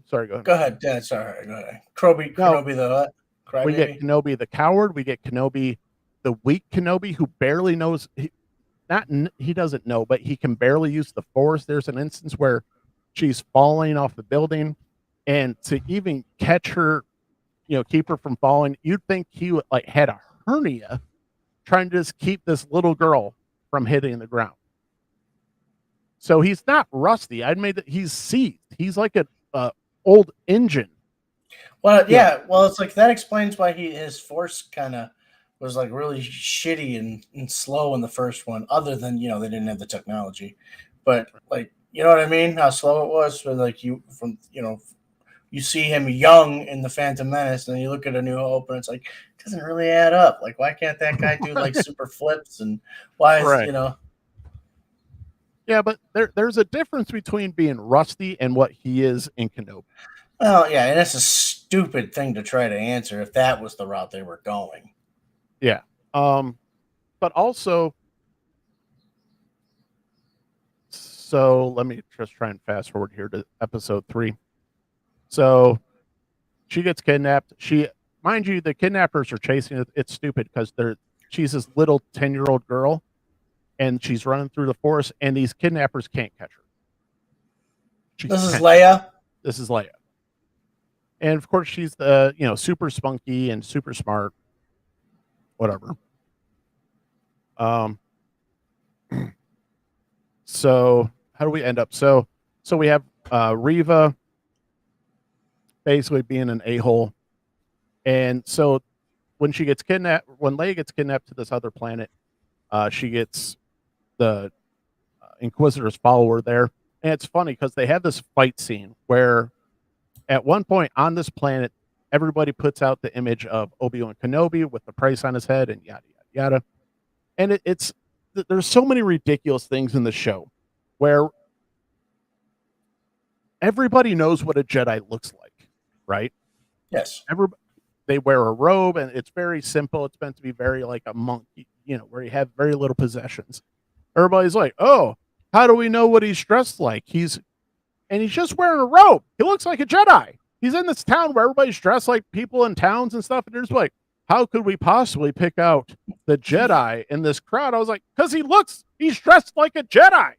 sorry, go ahead. Go ahead. Yeah, sorry. Go ahead. Kenobi the what? We get Kenobi the coward. We get Kenobi the weak Kenobi who barely knows. He doesn't know, but he can barely use the Force. There's an instance where she's falling off the building, and to even catch her, keep her from falling, you'd think he would had a hernia trying to just keep this little girl from hitting the ground. So he's not rusty. I'd made that he's seized. He's like an old engine. Well, yeah. Well, it's like that explains why his Force kind of was like really shitty and slow in the first one, other than, they didn't have the technology. But like, you know what I mean? How slow it was for like you see him young in the Phantom Menace, and then you look at A New Hope, and it's like it doesn't really add up. Like, why can't that guy do like super flips? And why is Right. Yeah, but there's a difference between being rusty and what he is in Kenobi. Well, yeah, and it's a stupid thing to try to answer if that was the route they were going. Yeah. But also, so let me just try and fast forward here to episode 3. So she gets kidnapped. Mind you, the kidnappers are chasing it. It's stupid because she's this little 10-year-old girl, and she's running through the forest, and these kidnappers can't catch her. She's This is 10. Leia. This is Leia. And of course, she's the super spunky and super smart, whatever. So how do we end up? So we have Riva basically being an a-hole, and so when Leia gets kidnapped to this other planet, she gets the Inquisitor's follower there, and it's funny because they have this fight scene where at one point on this planet, everybody puts out the image of Obi-Wan Kenobi with the price on his head and yada yada yada, and there's so many ridiculous things in the show where everybody knows what a Jedi looks like, right? Yes. They wear a robe, and it's very simple. It's meant to be very like a monk, where you have very little possessions. Everybody's like, "Oh, how do we know what he's dressed like? He's just wearing a robe. He looks like a Jedi. He's in this town where everybody's dressed like people in towns and stuff." And there's like, how could we possibly pick out the Jedi in this crowd? I was like, because he's dressed like a Jedi.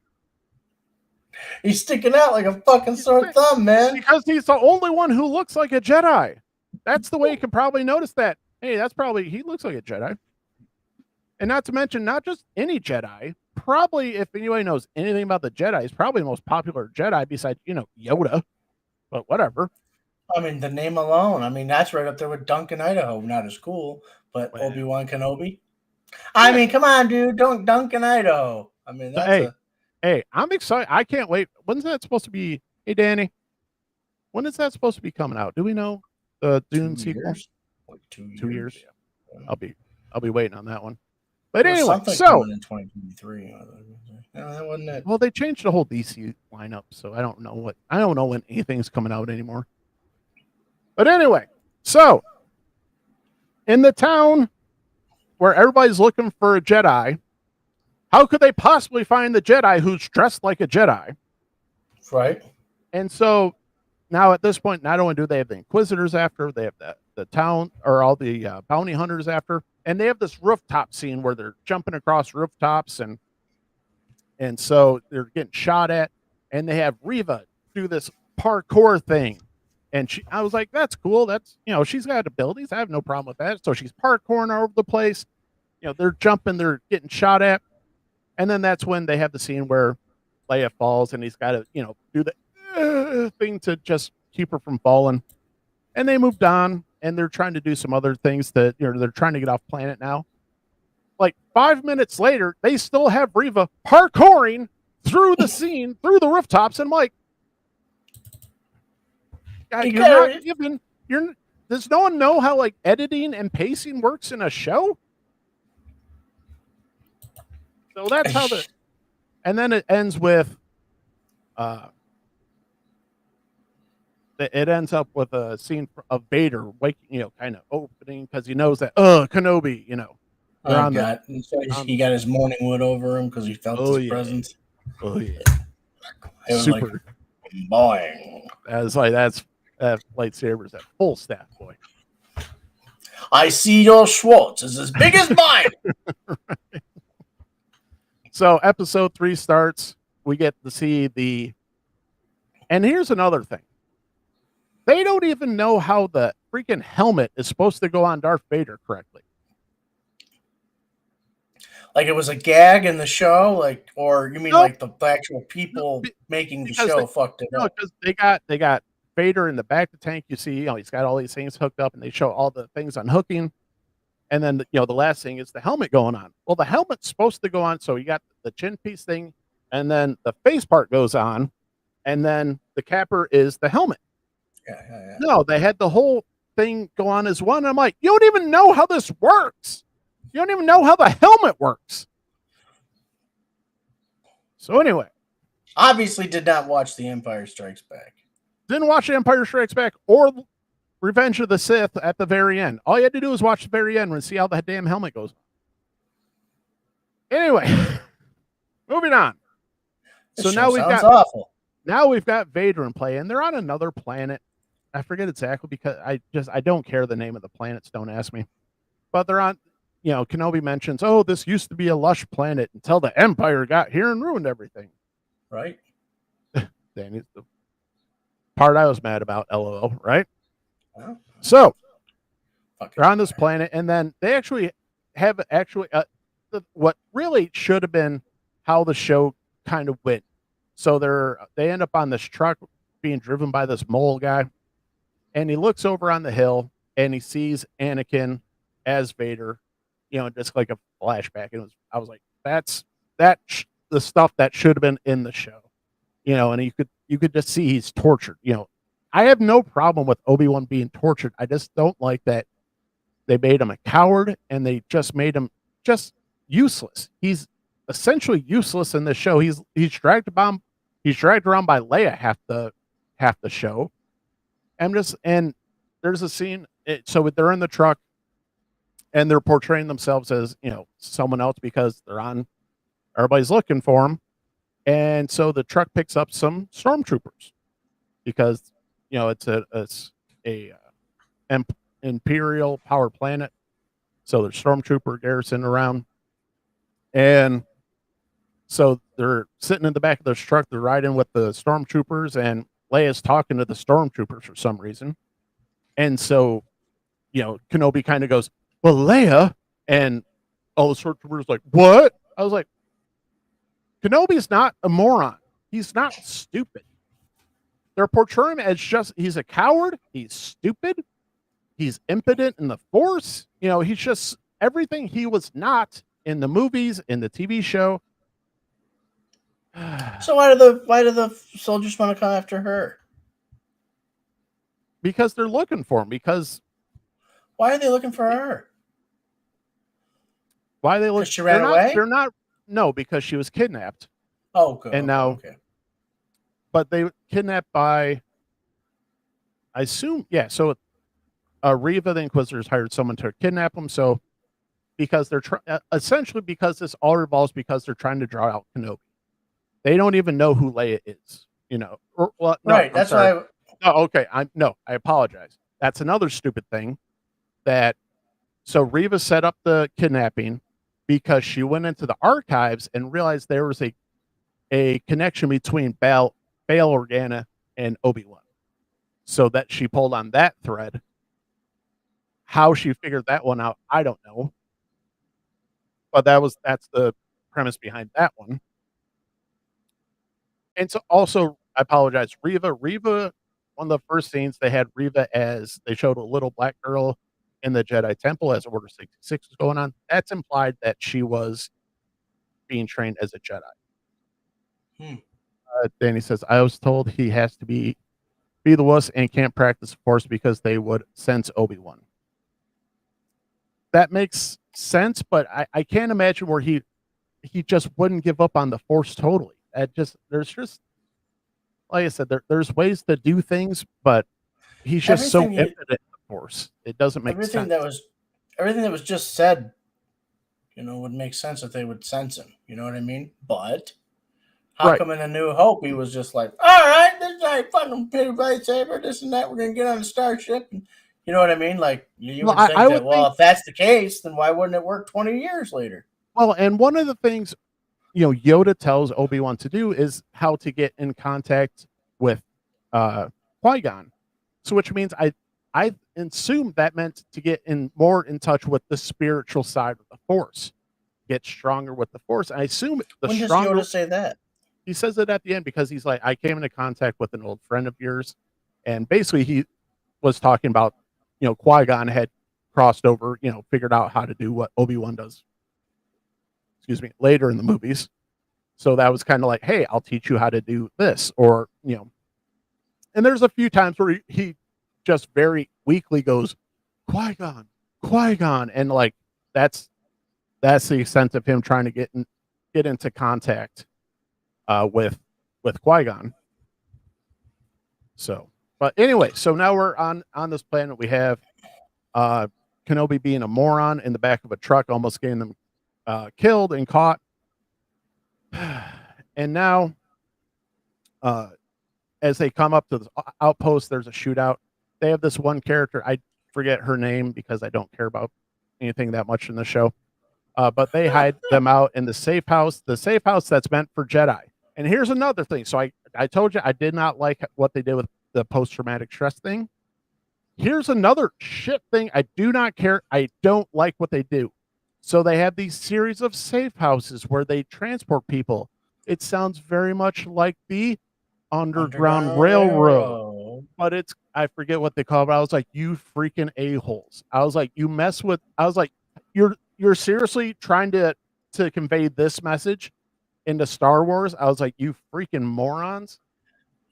He's sticking out like a fucking sore thumb, man. Because he's the only one who looks like a Jedi. That's the way you can probably notice that. Hey, he looks like a Jedi. And not to mention, not just any Jedi. Probably, if anybody knows anything about the Jedi, he's probably the most popular Jedi besides, Yoda. But whatever. I mean, the name alone. I mean, that's right up there with Duncan Idaho. Not as cool, but Well, Obi-Wan Kenobi. I mean, come on, dude. Don't Duncan Idaho. I mean, Hey, I'm excited. I can't wait. When's that supposed to be? Hey, Danny, when is that supposed to be coming out? Do we know the Dune sequel? Like 2 years. 2 years. Yeah. I'll be waiting on that one. But anyway, something coming in 2023. No, that wasn't it. Well, they changed the whole DC lineup, so I don't know when anything's coming out anymore. But anyway, so in the town where everybody's looking for a Jedi, how could they possibly find the Jedi who's dressed like a Jedi? Right. And so now at this point, not only do they have the Inquisitors after, they have the town or all the bounty hunters after, and they have this rooftop scene where they're jumping across rooftops, and so they're getting shot at, and they have Riva do this parkour thing. And I was like, that's cool. That's, she's got abilities. I have no problem with that. So she's parkouring all over the place. They're jumping, they're getting shot at. And then that's when they have the scene where Leia falls, and he's got to, do the thing to just keep her from falling. And they moved on, and they're trying to do some other things that, they're trying to get off planet now. Like 5 minutes later, they still have Riva parkouring through the scene, through the rooftops. And I'm like, does no one know how like editing and pacing works in a show? So that's how and then it ends with it ends up with a scene of Vader waking, kind of opening because he knows that Kenobi, Oh God! He got his morning wood over him because he felt his presence. Oh yeah! It was super. Like, boing. That lightsaber's at full staff, boy. I see your Schwartz is as big as mine. Right. So episode 3 starts. We get to see and here's another thing. They don't even know how the freaking helmet is supposed to go on Darth Vader correctly. Like it was a gag in the show, or you mean like the actual people making the show fucked it up? Because they got Vader in the back of the tank. You see, he's got all these things hooked up, and they show all the things unhooking. And then, the last thing is the helmet going on. Well, the helmet's supposed to go on. So you got the chin piece thing, and then the face part goes on, and then the capper is the helmet. Yeah. No, they had the whole thing go on as one. I'm like, you don't even know how this works. You don't even know how the helmet works. So anyway, obviously did not watch The Empire Strikes Back. Didn't watch Empire Strikes Back or Revenge of the Sith at the very end. All you had to do was watch the very end and see how the damn helmet goes. Anyway, moving on. This so awful. Now we've got Vader in play, and they're on another planet. I forget exactly because I don't care the name of the planets. Don't ask me. But they're on. Kenobi mentions, oh, this used to be a lush planet until the Empire got here and ruined everything. Right. Danny's the part I was mad about. LOL. Right. Well, so they're on this planet, and then they actually have what really should have been how the show kind of went. So they end up on this truck being driven by this mole guy, and he looks over on the hill and he sees Anakin as Vader, just like a flashback. And I was like, that's the stuff that should have been in the show, and you could just see he's tortured. I have no problem with Obi-Wan being tortured. I just don't like that they made him a coward and they just made him just useless. He's essentially useless in the show. He's dragged around by Leia half the show. And there's a scene. So they're in the truck and they're portraying themselves as someone else because everybody's looking for them. And so the truck picks up some stormtroopers because it's a Imperial power planet. So there's stormtrooper garrison around. And so they're sitting in the back of this truck. They're riding with the stormtroopers, and Leia's talking to the stormtroopers for some reason. And so, Kenobi kind of goes, well, Leia, and all the stormtroopers like, what? I was like, Kenobi's not a moron. He's not stupid. They're portraying him as he's a coward. He's stupid. He's impotent in the Force. He's just everything he was not in the movies, in the TV show. So why do the soldiers want to come after her? Because they're looking for him. Because why are they looking for her? Why are they looking? She ran away. They're not. No, because she was kidnapped. Oh, good. And now, okay. But they kidnapped by, I assume, yeah. So, Reva the Inquisitors hired someone to kidnap them. So, because they're essentially because this all revolves because they're trying to draw out Kenobi. They don't even know who Leia is, Well, no, right. That's why. Oh, okay. I apologize. That's another stupid thing. So Reva set up the kidnapping because she went into the archives and realized there was a connection between Bail Organa and Obi-Wan. So that she pulled on that thread. How she figured that one out, I don't know. But that's the premise behind that one. And so also, I apologize, Reva, one of the first scenes they had Reva as they showed a little black girl in the Jedi Temple as Order 66 was going on. That's implied that she was being trained as a Jedi. Danny says, I was told he has to be the wuss and can't practice the Force because they would sense Obi-Wan. That makes sense, but I can't imagine where he just wouldn't give up on the Force totally. There's just, like I said, there's ways to do things, but he's just so impotent in the Force. It doesn't make sense. Everything that was just said, would make sense if they would sense him. You know what I mean? But how come in A New Hope he was just like, all right, this is like fucking big lightsaber, this and that. We're gonna get on the starship, and you know what I mean? Like you would think that. Well, if that's the case, then why wouldn't it work 20 years later? Well, and one of the things Yoda tells Obi-Wan to do is how to get in contact with Qui-Gon. So which means I assume that meant to get more in touch with the spiritual side of the Force, get stronger with the Force. I assume when does Yoda say that? He says it at the end because he's like, I came into contact with an old friend of yours, and basically he was talking about Qui-Gon had crossed over, figured out how to do what Obi-Wan does, excuse me, later in the movies. So that was kind of like, hey, I'll teach you how to do this, or and there's a few times where he just very weakly goes, Qui-Gon, Qui-Gon, and like that's the extent of him trying to get into contact with Qui-Gon. So, but anyway, so now we're on this planet. We have Kenobi being a moron in the back of a truck, almost getting them killed and caught. And now, as they come up to the outpost, there's a shootout. They have this one character. I forget her name because I don't care about anything that much in the show. But they hide them out in the safe house that's meant for Jedi. And here's another thing. So I told you I did not like what they did with the post-traumatic stress thing. Here's another shit thing. I do not care. I don't like what they do. So they have these series of safe houses where they transport people. It sounds very much like the Underground Railroad. But I forget what they call it. But I was like, you freaking a-holes. I was like, you're seriously trying to convey this message into Star Wars? I was like, you freaking morons.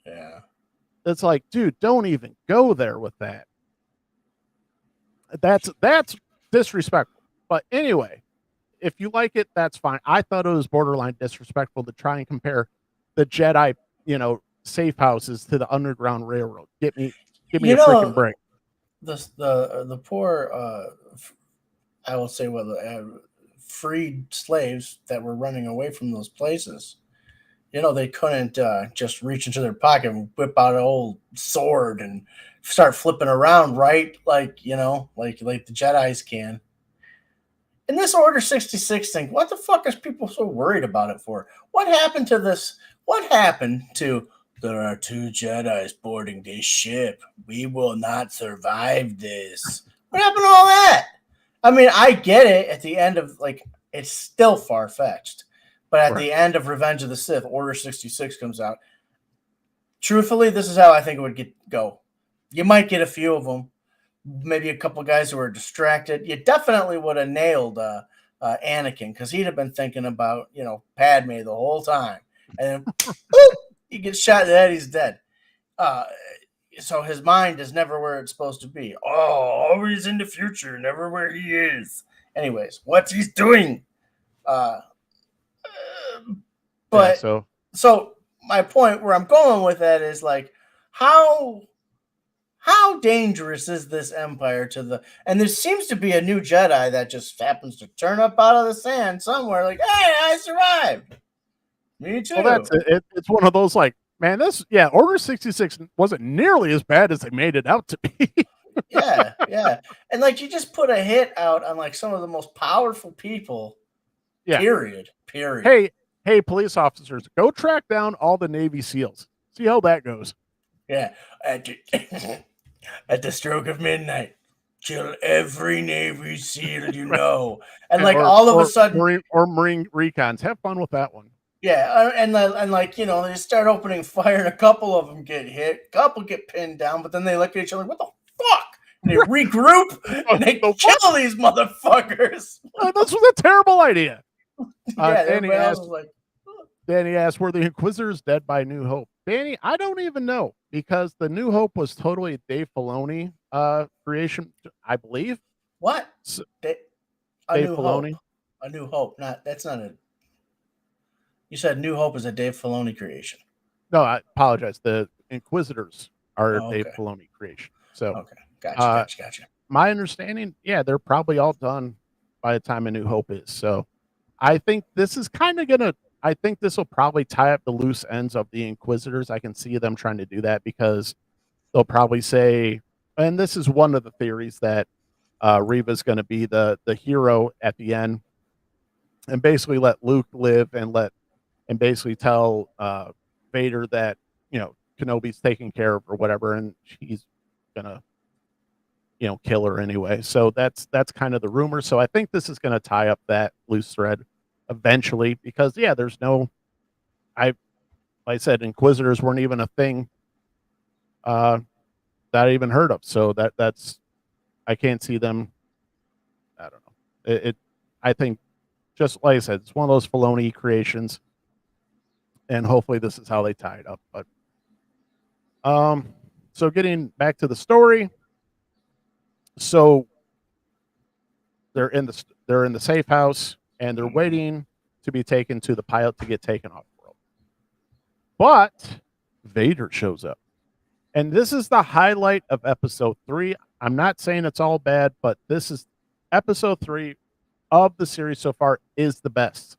Yeah. It's like, dude, don't even go there with that. That's disrespectful. But anyway, if you like it, that's fine. I thought it was borderline disrespectful to try and compare the Jedi, safe houses to the Underground Railroad. Give me a freaking break. The poor I will say, freed slaves that were running away from those places. They couldn't just reach into their pocket and whip out an old sword and start flipping around, right? Like the Jedis can. And this Order 66 thing, what the fuck is people so worried about it for? What happened to this? What happened to there are 2 Jedis boarding this ship? We will not survive this. What happened to all that? I mean, I get it at the end of, it's still far-fetched. But at the end of Revenge of the Sith, Order 66 comes out. Truthfully, this is how I think it would go. You might get a few of them. Maybe a couple guys who are distracted. You definitely would have nailed Anakin, because he'd have been thinking about, Padme the whole time. And then, boop, he gets shot in the head, he's dead. So his mind is never where it's supposed to be. Oh, always in the future, never where he is. Anyways, what's he's doing? So my point where I'm going with that is how dangerous is this Empire and there seems to be a new Jedi that just happens to turn up out of the sand somewhere, hey, I survived. Me too. Well, it's one of those man, Order 66 wasn't nearly as bad as they made it out to be. yeah. And you just put a hit out on some of the most powerful people. Yeah. Period. Hey, police officers, go track down all the Navy SEALs. See how that goes. Yeah. At the stroke of midnight, kill every Navy SEAL you know. And all of a sudden, Marine recons, have fun with that one. Yeah, and they start opening fire, and a couple of them get hit, a couple get pinned down, but then they look at each other, what the fuck? And they regroup and they kill these motherfuckers. This was a terrible idea. Danny asked, were the Inquisitors dead by New Hope? Danny, I don't even know, because the New Hope was totally a Dave Filoni creation, I believe. What? Dave Filoni? A New Hope. That's not a... You said New Hope is a Dave Filoni creation. No, I apologize. The Inquisitors are Dave Filoni creation. So, okay, gotcha. My understanding, they're probably all done by the time A New Hope is. So, I think this is kind of I think this will probably tie up the loose ends of the Inquisitors. I can see them trying to do that, because they'll probably say, and this is one of the theories, that Reva's going to be the hero at the end, and basically let Luke live and basically tell Vader that, Kenobi's taken care of or whatever, and she's gonna, kill her anyway. So that's kind of the rumor. So I think this is going to tie up that loose thread eventually, because there's no, like I said, Inquisitors weren't even a thing that I even heard of. So that's I can't see them It I think, just like I said, it's one of those Filoni creations, and hopefully this is how they tie it up. But um, so getting back to the story, so they're in the safe house and they're waiting to be taken to the pilot to get taken off world. But Vader shows up. And this is the highlight of episode 3. I'm not saying it's all bad, but this is episode 3 of the series so far is the best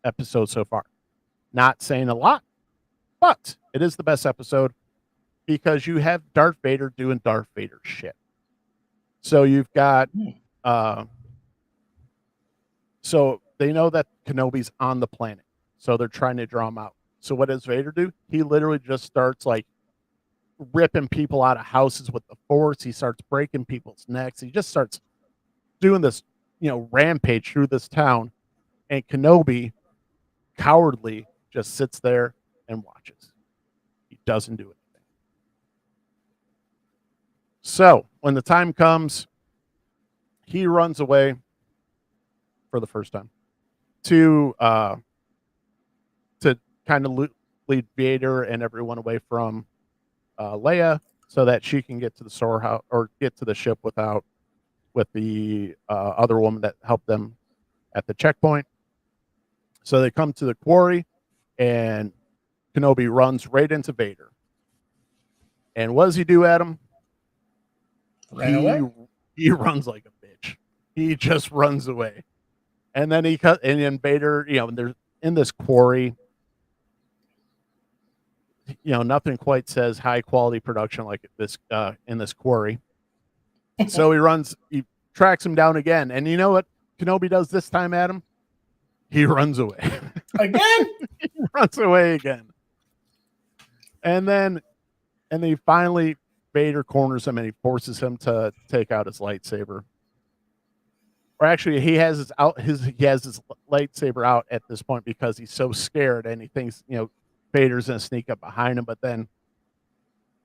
episode so far. Not saying a lot, but it is the best episode because you have Darth Vader doing Darth Vader shit. So you've got so they know that Kenobi's on the planet. So they're trying to draw him out. So what does Vader do? He literally just starts like ripping people out of houses with the Force. He starts breaking people's necks. He just starts doing this, rampage through this town. And Kenobi, cowardly, just sits there and watches. He doesn't do anything. So when the time comes, he runs away for the first time to kind of lead Vader and everyone away from Leia, so that she can get to the storehouse or get to the ship with the other woman that helped them at the checkpoint. So they come to the quarry, and Kenobi runs right into Vader. And what does he do, Adam? He runs like a bitch. He just runs away. And then and then Vader, they're in this quarry. Nothing quite says high quality production like this in this quarry. So he tracks him down again. And you know what Kenobi does this time, Adam? He runs away. Again? He runs away again. And then finally Vader corners him and he forces him to take out his lightsaber. Or actually, he has his lightsaber out at this point because he's so scared and he thinks, Vader's gonna sneak up behind him, but then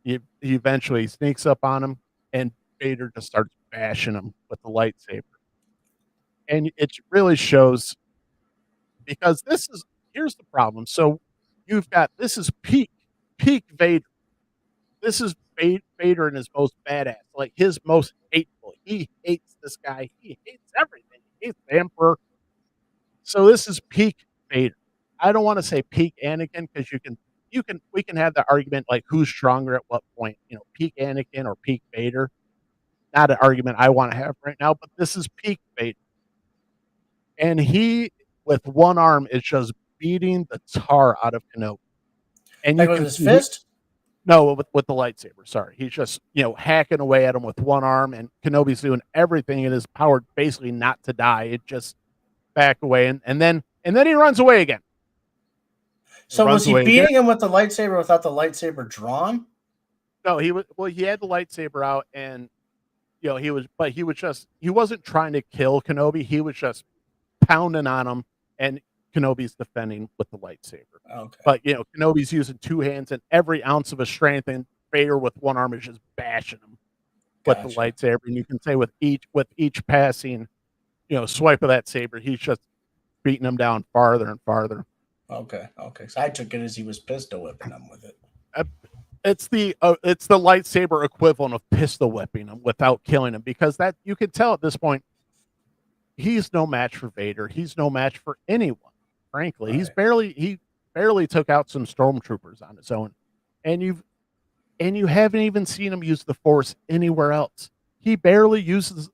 he eventually sneaks up on him and Vader just starts bashing him with the lightsaber. And it really shows, because here's the problem. So this is peak Vader. This is Vader in his most badass, like his most hateful. He hates this guy. He hates everything. He hates the Emperor. So this is peak Vader. I don't want to say peak Anakin because we can have the argument like who's stronger at what point, peak Anakin or peak Vader. Not an argument I want to have right now, but this is peak Vader. And he, with one arm, is just beating the tar out of Kenobi. And like with his fist? No, with the lightsaber. Sorry, he's just hacking away at him with one arm, and Kenobi's doing everything in his power, basically not to die. It just back away, and then he runs away again. So was he beating him with the lightsaber without the lightsaber drawn? No, he had the lightsaber out, and he wasn't trying to kill Kenobi. He was just pounding on him, and Kenobi's defending with the lightsaber. Okay. But Kenobi's using two hands and every ounce of his strength, and Vader with one arm is just bashing him with the lightsaber. And you can say with each passing, swipe of that saber, he's just beating him down farther and farther. Okay. So I took it as he was pistol whipping him with it. It's the lightsaber equivalent of pistol whipping him without killing him, because that you could tell at this point he's no match for Vader. He's no match for anyone. Frankly, right. He barely took out some stormtroopers on his own, and you haven't even seen him use the Force anywhere else. He barely uses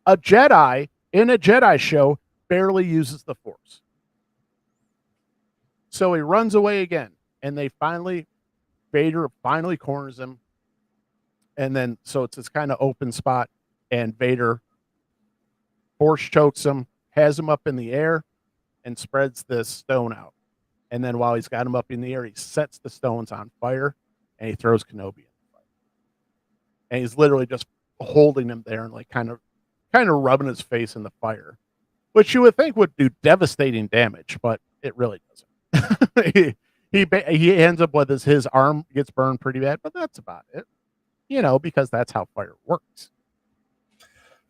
a Jedi in a Jedi show. Barely uses the Force. So he runs away again, and Vader finally corners him, and then so it's this kind of open spot, and Vader Force chokes him, has him up in the air, and spreads this stone out. And then while he's got him up in the air, he sets the stones on fire, and he throws Kenobi in the fire. And he's literally just holding him there and like kind of rubbing his face in the fire, which you would think would do devastating damage, but it really doesn't. he ends up with his arm gets burned pretty bad, but that's about it. Because that's how fire works.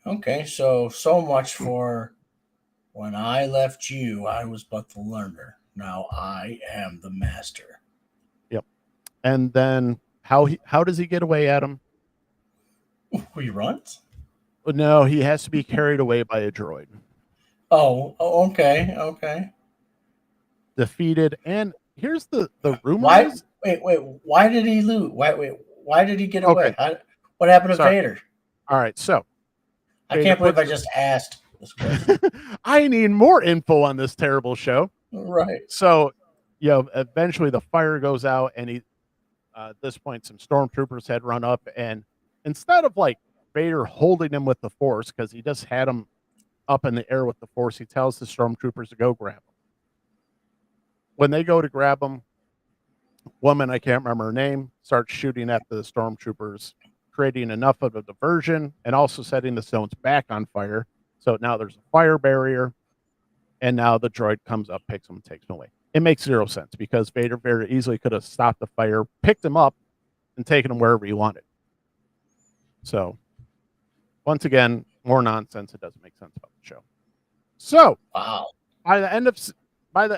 Okay, so much for when I left you, I was but the learner. Now I am the master. Yep. And then how does he get away, Adam? He runs? No, he has to be carried away by a droid. Okay, okay. Defeated. And here's the rumor Why? is Wait. Why did he lose? Why did he get okay. away? What happened to Sorry. Vader? All right. So I Vader can't believe puts I just asked this question. I need more info on this terrible show. Right. So, eventually the fire goes out, and at this point, some stormtroopers had run up, and instead of like Vader holding him with the Force, because he just had him up in the air with the Force, he tells the stormtroopers to go grab him. When they go to grab him, woman, I can't remember her name, starts shooting at the stormtroopers, creating enough of a diversion and also setting the stones back on fire. So now there's a fire barrier, and now the droid comes up, picks him, and takes him away. It makes zero sense because Vader very easily could have stopped the fire, picked him up, and taken him wherever he wanted. So, once again, more nonsense. It doesn't make sense about the show. So, Wow. by the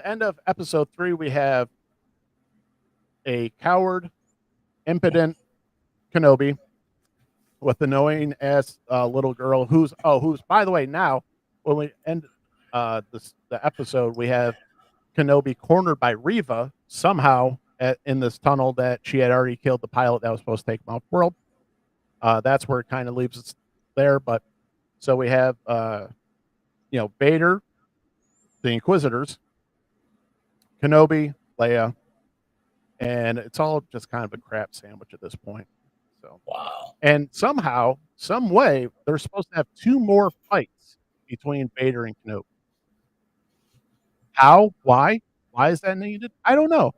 end of episode 3, we have a coward, impotent Kenobi with annoying ass little girl who's by the way, now when we end the episode, we have Kenobi cornered by Reva somehow in this tunnel that she had already killed the pilot that was supposed to take him off world. That's where it kind of leaves us there. But so we have Vader, the Inquisitors, Kenobi, Leia, and it's all just kind of a crap sandwich at this point. So, Wow. and somehow, some way, they're supposed to have 2 more fights between Vader and Kenobi. How? Why? Why is that needed? I don't know.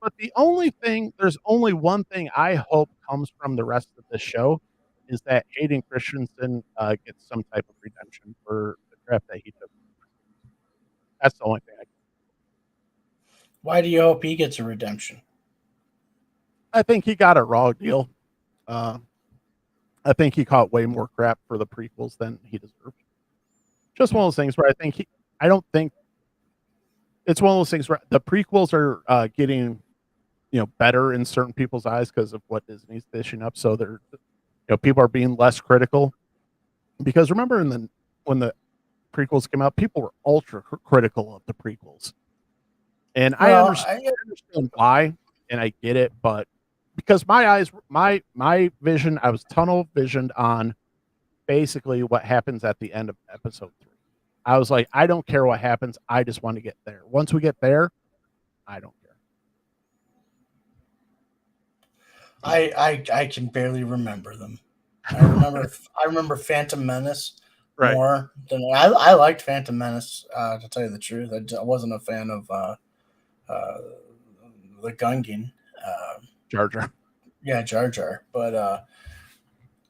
But there's only one thing I hope comes from the rest of the show is that Hayden Christensen gets some type of redemption for the crap that he took. That's the only thing Why do you hope he gets a redemption? I think he got a raw deal. Uh, I think he caught way more crap for the prequels than he deserved. Just one of those things where I don't think it's one of those things where the prequels are getting better in certain people's eyes because of what Disney's dishing up. So they're people are being less critical because remember when the prequels came out, people were ultra critical of the prequels, and Well, I understand why, and I get it, but because my eyes, my vision, I was tunnel visioned on basically what happens at the end of episode 3. I was like, I don't care what happens, I just want to get there. Once we get there, I don't care. I can barely remember them. I remember Phantom Menace Right. more than I liked Phantom Menace. To tell you the truth, I wasn't a fan of uh, the Gungan. Jar Jar. Yeah, Jar Jar. But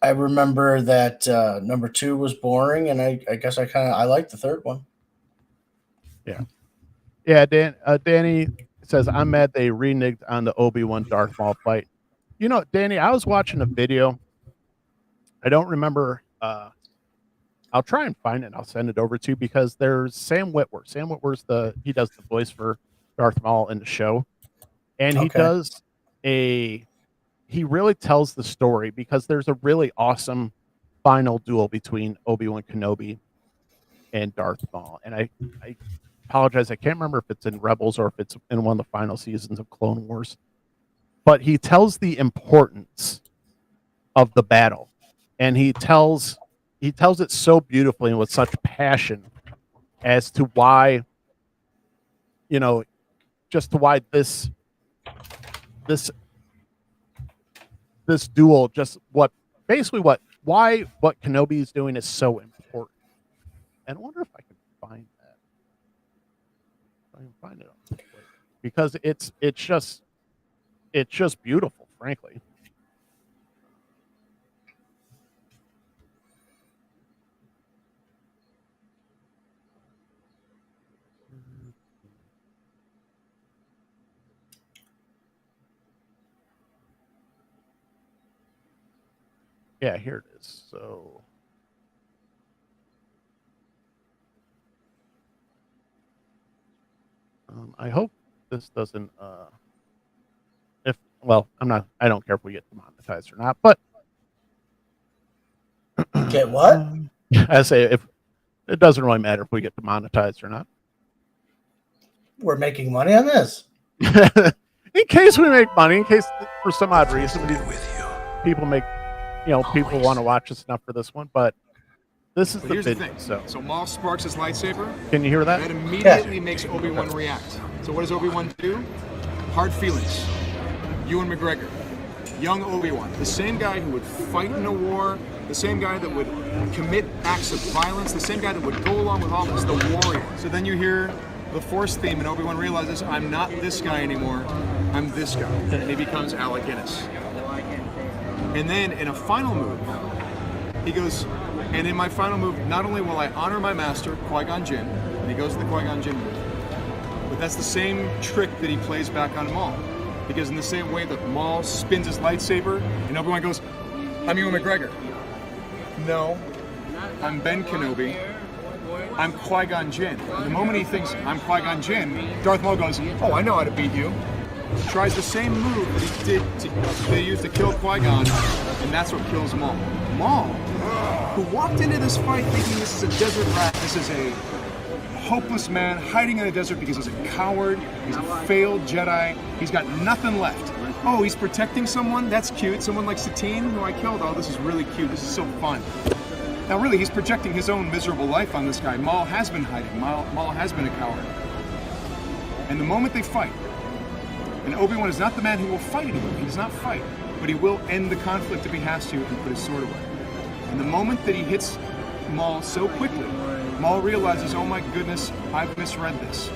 I remember that number 2 was boring, and I guess I liked the third one. Yeah. Yeah, Danny says, I'm mad they reneged on the Obi-Wan Darth Maul fight. Danny, I was watching a video. I don't remember. I'll try and find it. And I'll send it over to you because there's Sam Witwer. Sam Witwer's he does the voice for Darth Maul in the show, and Okay. he really tells the story because there's a really awesome final duel between Obi-Wan Kenobi and Darth Maul. And I apologize, I can't remember if it's in Rebels or if it's in one of the final seasons of Clone Wars. But he tells the importance of the battle, and he tells it so beautifully and with such passion as to why you know just to why this this duel just what basically what Kenobi is doing is so important. And I wonder if I can find that. If I can find it on Twitter. Because it's just beautiful, frankly. Yeah, here it is. So I hope this doesn't. If well, I'm not. I don't care if we get demonetized or not. But Get what? I say if it doesn't really matter if we get demonetized or not. We're making money on this. In case we make money, in case for some odd reason people make, people want to watch us enough for this one, but this is the here's the video. thing. So Maul sparks his lightsaber. Can you hear that? That immediately makes Obi-Wan react. So what does Obi-Wan do? Hard feelings. Ewan McGregor, young Obi-Wan, the same guy who would fight in a war, the same guy that would commit acts of violence, the same guy that would go along with all this, the warrior. So then you hear the Force theme, and Obi-Wan realizes, I'm not this guy anymore, I'm this guy. And he becomes Alec Guinness. And then in a final move, he goes, and in my final move, not only will I honor my master, Qui-Gon Jinn, and he goes to the Qui-Gon Jinn move, but that's the same trick that he plays back on Maul. Because in the same way that Maul spins his lightsaber, and Obi-Wan goes, I'm Ewan McGregor. No, I'm Ben Kenobi. I'm Qui-Gon Jinn. And the moment he thinks, I'm Qui-Gon Jinn, Darth Maul goes, oh, I know how to beat you. Tries the same move that he did they used to kill Qui-Gon, and that's what kills Maul. Maul, who walked into this fight thinking this is a desert rat, this is a hopeless man hiding in the desert because he's a coward, he's a failed Jedi, he's got nothing left. Oh, he's protecting someone? That's cute. Someone like Satine, who I killed. Oh, this is really cute. This is so fun. Now, really, he's projecting his own miserable life on this guy. Maul has been hiding. Maul has been a coward. And the moment they fight, and Obi-Wan is not the man who will fight anyone. He does not fight. But he will end the conflict if he has to and put his sword away. And the moment that he hits Maul so quickly, Maul realizes, oh my goodness, I've misread this.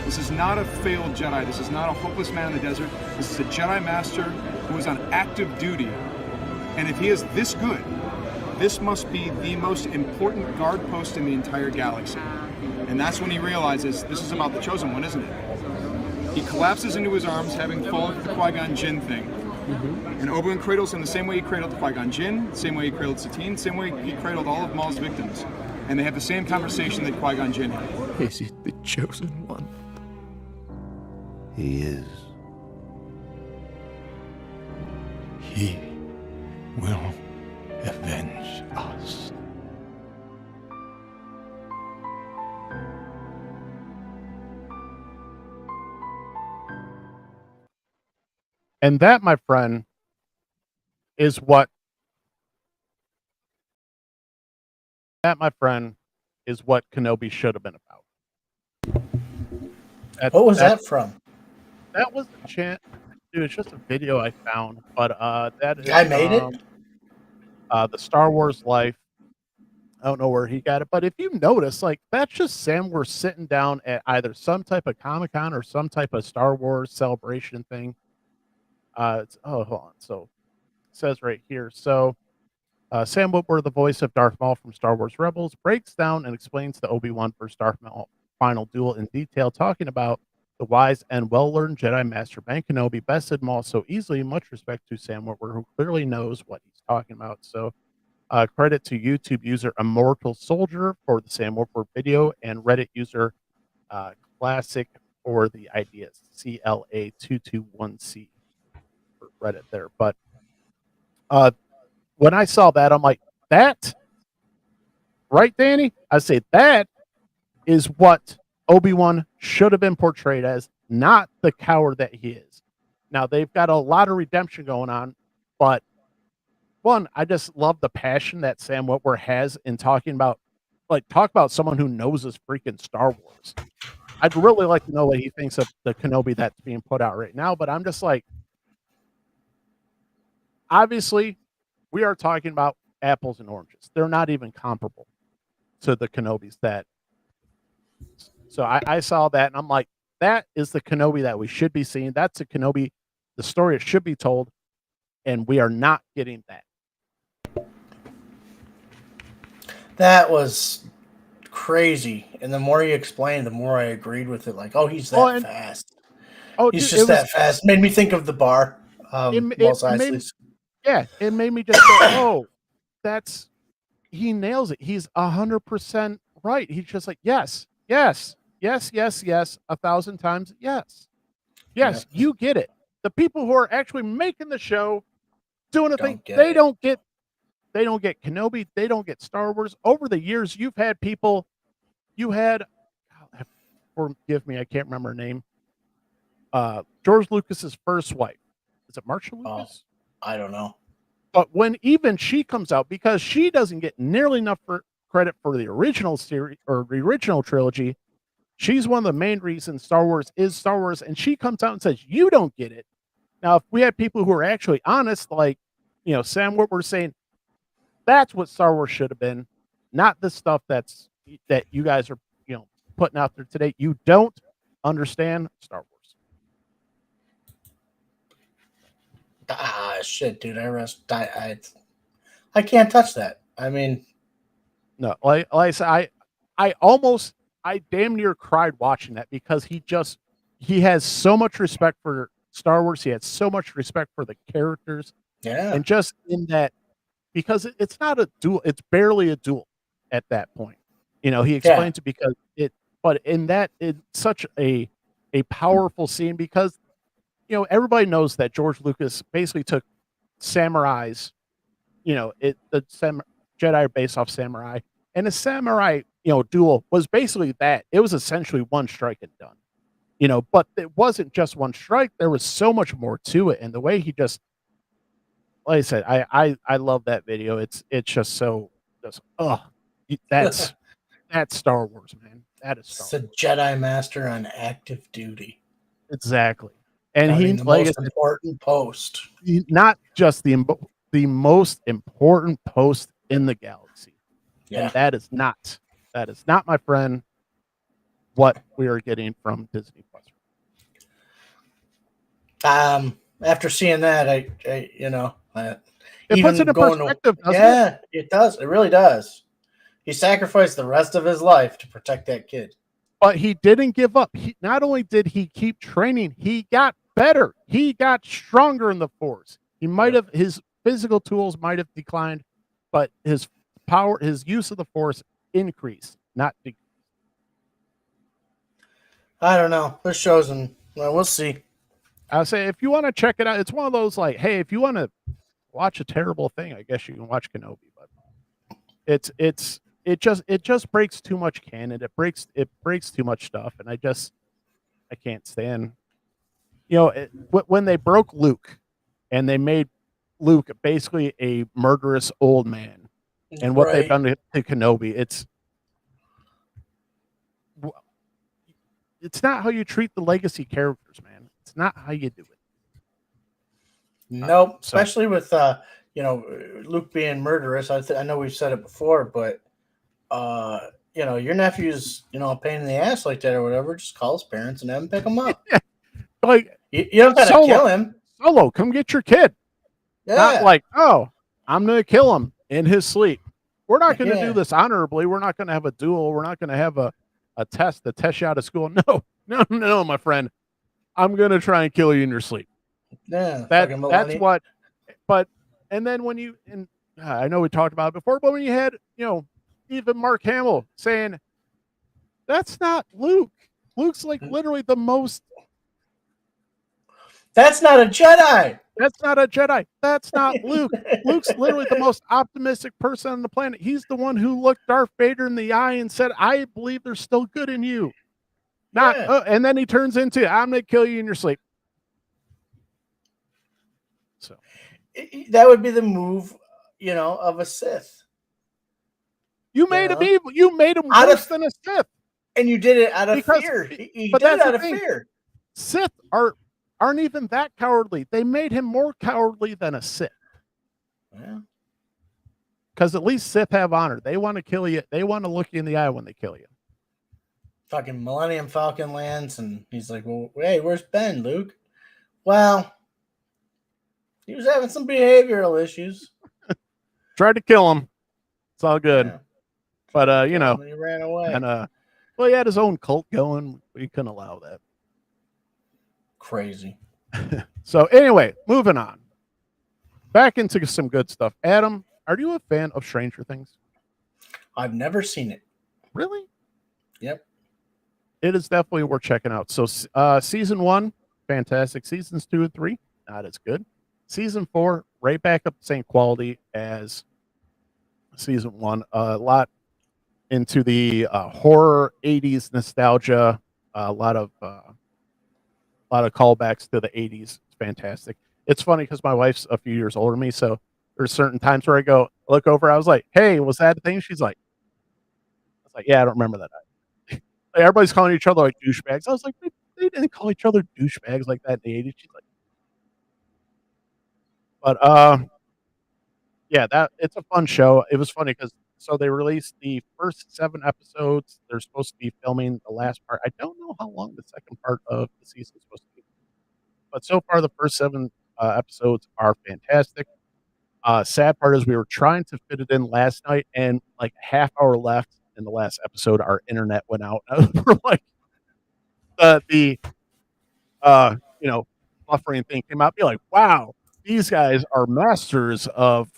This is not a failed Jedi. This is not a hopeless man in the desert. This is a Jedi Master who is on active duty. And if he is this good, this must be the most important guard post in the entire galaxy. And that's when he realizes this is about the Chosen One, isn't it? He collapses into his arms, having fallen for the Qui-Gon Jinn thing. And Obi-Wan cradles him the same way he cradled Qui-Gon Jinn, the same way he cradled Satine, the same way he cradled all of Maul's victims. And they have the same conversation that Qui-Gon Jinn had. Is he the Chosen One? He is. He will avenge us. And that, my friend, is what Kenobi should have been about. What was that from? That was a chant. Dude, it's just a video I found, but that is Guy made it? The Star Wars Life. I don't know where he got it, but if you notice, like, that's just Sam We're sitting down at either some type of Comic-Con or some type of Star Wars celebration thing. Hold on. So it says right here. So Sam Witwer, the voice of Darth Maul from Star Wars Rebels, breaks down and explains the Obi-Wan versus Darth Maul final duel in detail, talking about the wise and well-learned Jedi Master Ben Kenobi bested Maul so easily. Much respect to Sam Witwer, who clearly knows what he's talking about. So credit to YouTube user Immortal Soldier for the Sam Witwer video, and Reddit user Classic for the ideas, CLA221C for Reddit there. But when I saw that, I'm like, that, right, Danny? I say that is what Obi-Wan should have been portrayed as, not the coward that he is. Now, they've got a lot of redemption going on, but one, I just love the passion that Sam Witwer has in talking about, like, talk about someone who knows his freaking Star Wars. I'd really like to know what he thinks of the Kenobi that's being put out right now, but I'm just like, obviously, we are talking about apples and oranges. They're not even comparable to the Kenobis that. So I saw that and I'm like, that is the Kenobi that we should be seeing. That's the Kenobi, the story that should be told, and we are not getting that. That was crazy. And the more you explained, the more I agreed with it. Like, oh, he's that fast. Oh, he's just that fast. Made me think of the bar. It made me just go, oh, he nails it. He's 100% right. He's just like, yes, Yes, yes, yes, 1,000 times yes. Yeah. Yes, you get it. The people who are actually making the show, doing the thing, Don't get they it. don't get Kenobi, they don't get Star Wars. Over the years, you've had people, you had, forgive me, I can't remember her name. George Lucas's first wife. Is it Marsha Oh, Lucas? I don't know. But when even she comes out, because she doesn't get nearly enough credit for the original series or the original trilogy, she's one of the main reasons Star Wars is Star Wars, and she comes out and says, "You don't get it." Now, if we had people who are actually honest, like Sam Witwer saying, that's what Star Wars should have been, not the stuff that you guys are putting out there today. You don't understand Star Wars. Ah, shit, dude. I can't touch that. I mean, No, like I said, I damn near cried watching that because he has so much respect for Star Wars. He has so much respect for the characters, yeah, and just in that, because it's not a duel, it's barely a duel at that point. He explains it because but in that, it's such a powerful scene because everybody knows that George Lucas basically took samurais. Jedi are based off samurai, and the samurai duel was basically that. It was essentially one strike and done. But it wasn't just one strike. There was so much more to it, and the way he just, like I said, I love that video. It's just so that's Star Wars, man. That is Star it's a Wars. Jedi Master on active duty. Exactly. And Guarding the like most important post. Not just the most important post in the galaxy. Yeah. And that is not, my friend, what we are getting from Disney Plus. After seeing that, It puts it in perspective, doesn't yeah, it does. It really does. He sacrificed the rest of his life to protect that kid. But he didn't give up. Not only did he keep training, he got better. He got stronger in the Force. He might have, his physical tools might have declined, but his power, his use of the Force increased, not decreased. I don't know. This shows, and well, we'll see. I'll say, if you want to check it out, it's one of those like, hey, if you want to watch a terrible thing, I guess you can watch Kenobi, but it just breaks too much canon. It breaks too much stuff, and I can't stand. When they broke Luke, and they made Luke basically a murderous old man, and what they've done to Kenobi, it's not how you treat the legacy characters, man. It's not how you do it. Nope, especially with Luke being murderous. I know we've said it before, but your nephew's a pain in the ass like that or whatever. Just call his parents and have them pick him up. Like, you don't gotta kill him. Solo, come get your kid. Yeah. Not like, oh, I'm gonna kill him in his sleep. We're not gonna do this honorably. We're not gonna have a duel. We're not gonna have a test to test you out of school. No, my friend. I'm gonna try and kill you in your sleep. Yeah, that's what. But and then when you, and I know we talked about it before, but when you had even Mark Hamill saying that's not Luke. Luke's like literally the most. That's not a Jedi. That's not a Jedi. That's not Luke. Luke's literally the most optimistic person on the planet. He's the one who looked Darth Vader in the eye and said, "I believe there's still good in you." And then he turns into, "I'm going to kill you in your sleep." So that would be the move, of a Sith. You made him evil. You made him worse than a Sith, and you did it out of fear. But did it out of fear. Sith aren't even that cowardly. They made him more cowardly than a Sith. Yeah. Because at least Sith have honor. They want to kill you. They want to look you in the eye when they kill you. Fucking Millennium Falcon lands, and he's like, "Well, hey, where's Ben, Luke?" Well, he was having some behavioral issues. Tried to kill him. It's all good. Yeah. But he ran away. And he had his own cult going. We couldn't allow that. Crazy. So anyway, moving on. Back into some good stuff. Adam, are you a fan of Stranger Things? I've never seen it. Really? Yep. it is definitely worth checking out. So, season 1, fantastic. Seasons 2 and 3, not as good. Season 4, right back up the same quality as season 1. A lot into the horror 80s nostalgia. A lot of callbacks to the 80s. It's fantastic. It's funny because my wife's a few years older than me, so there's certain times where I go look over. I was like, "Hey, was that a thing?" She's like, "I was like, yeah, I don't remember that." Like, everybody's calling each other like douchebags. I was like, they didn't call each other douchebags like that in the 80s. She's like, but yeah, that it's a fun show. It was funny because so they released the first 7 episodes. They're supposed to be filming the last part. I don't know how long the second part of the season is supposed to be, but so far the first 7 episodes are fantastic. Sad part is we were trying to fit it in last night, and like half hour left in the last episode, our internet went out. We're like the you know, buffering thing came out. Be like, wow, these guys are masters of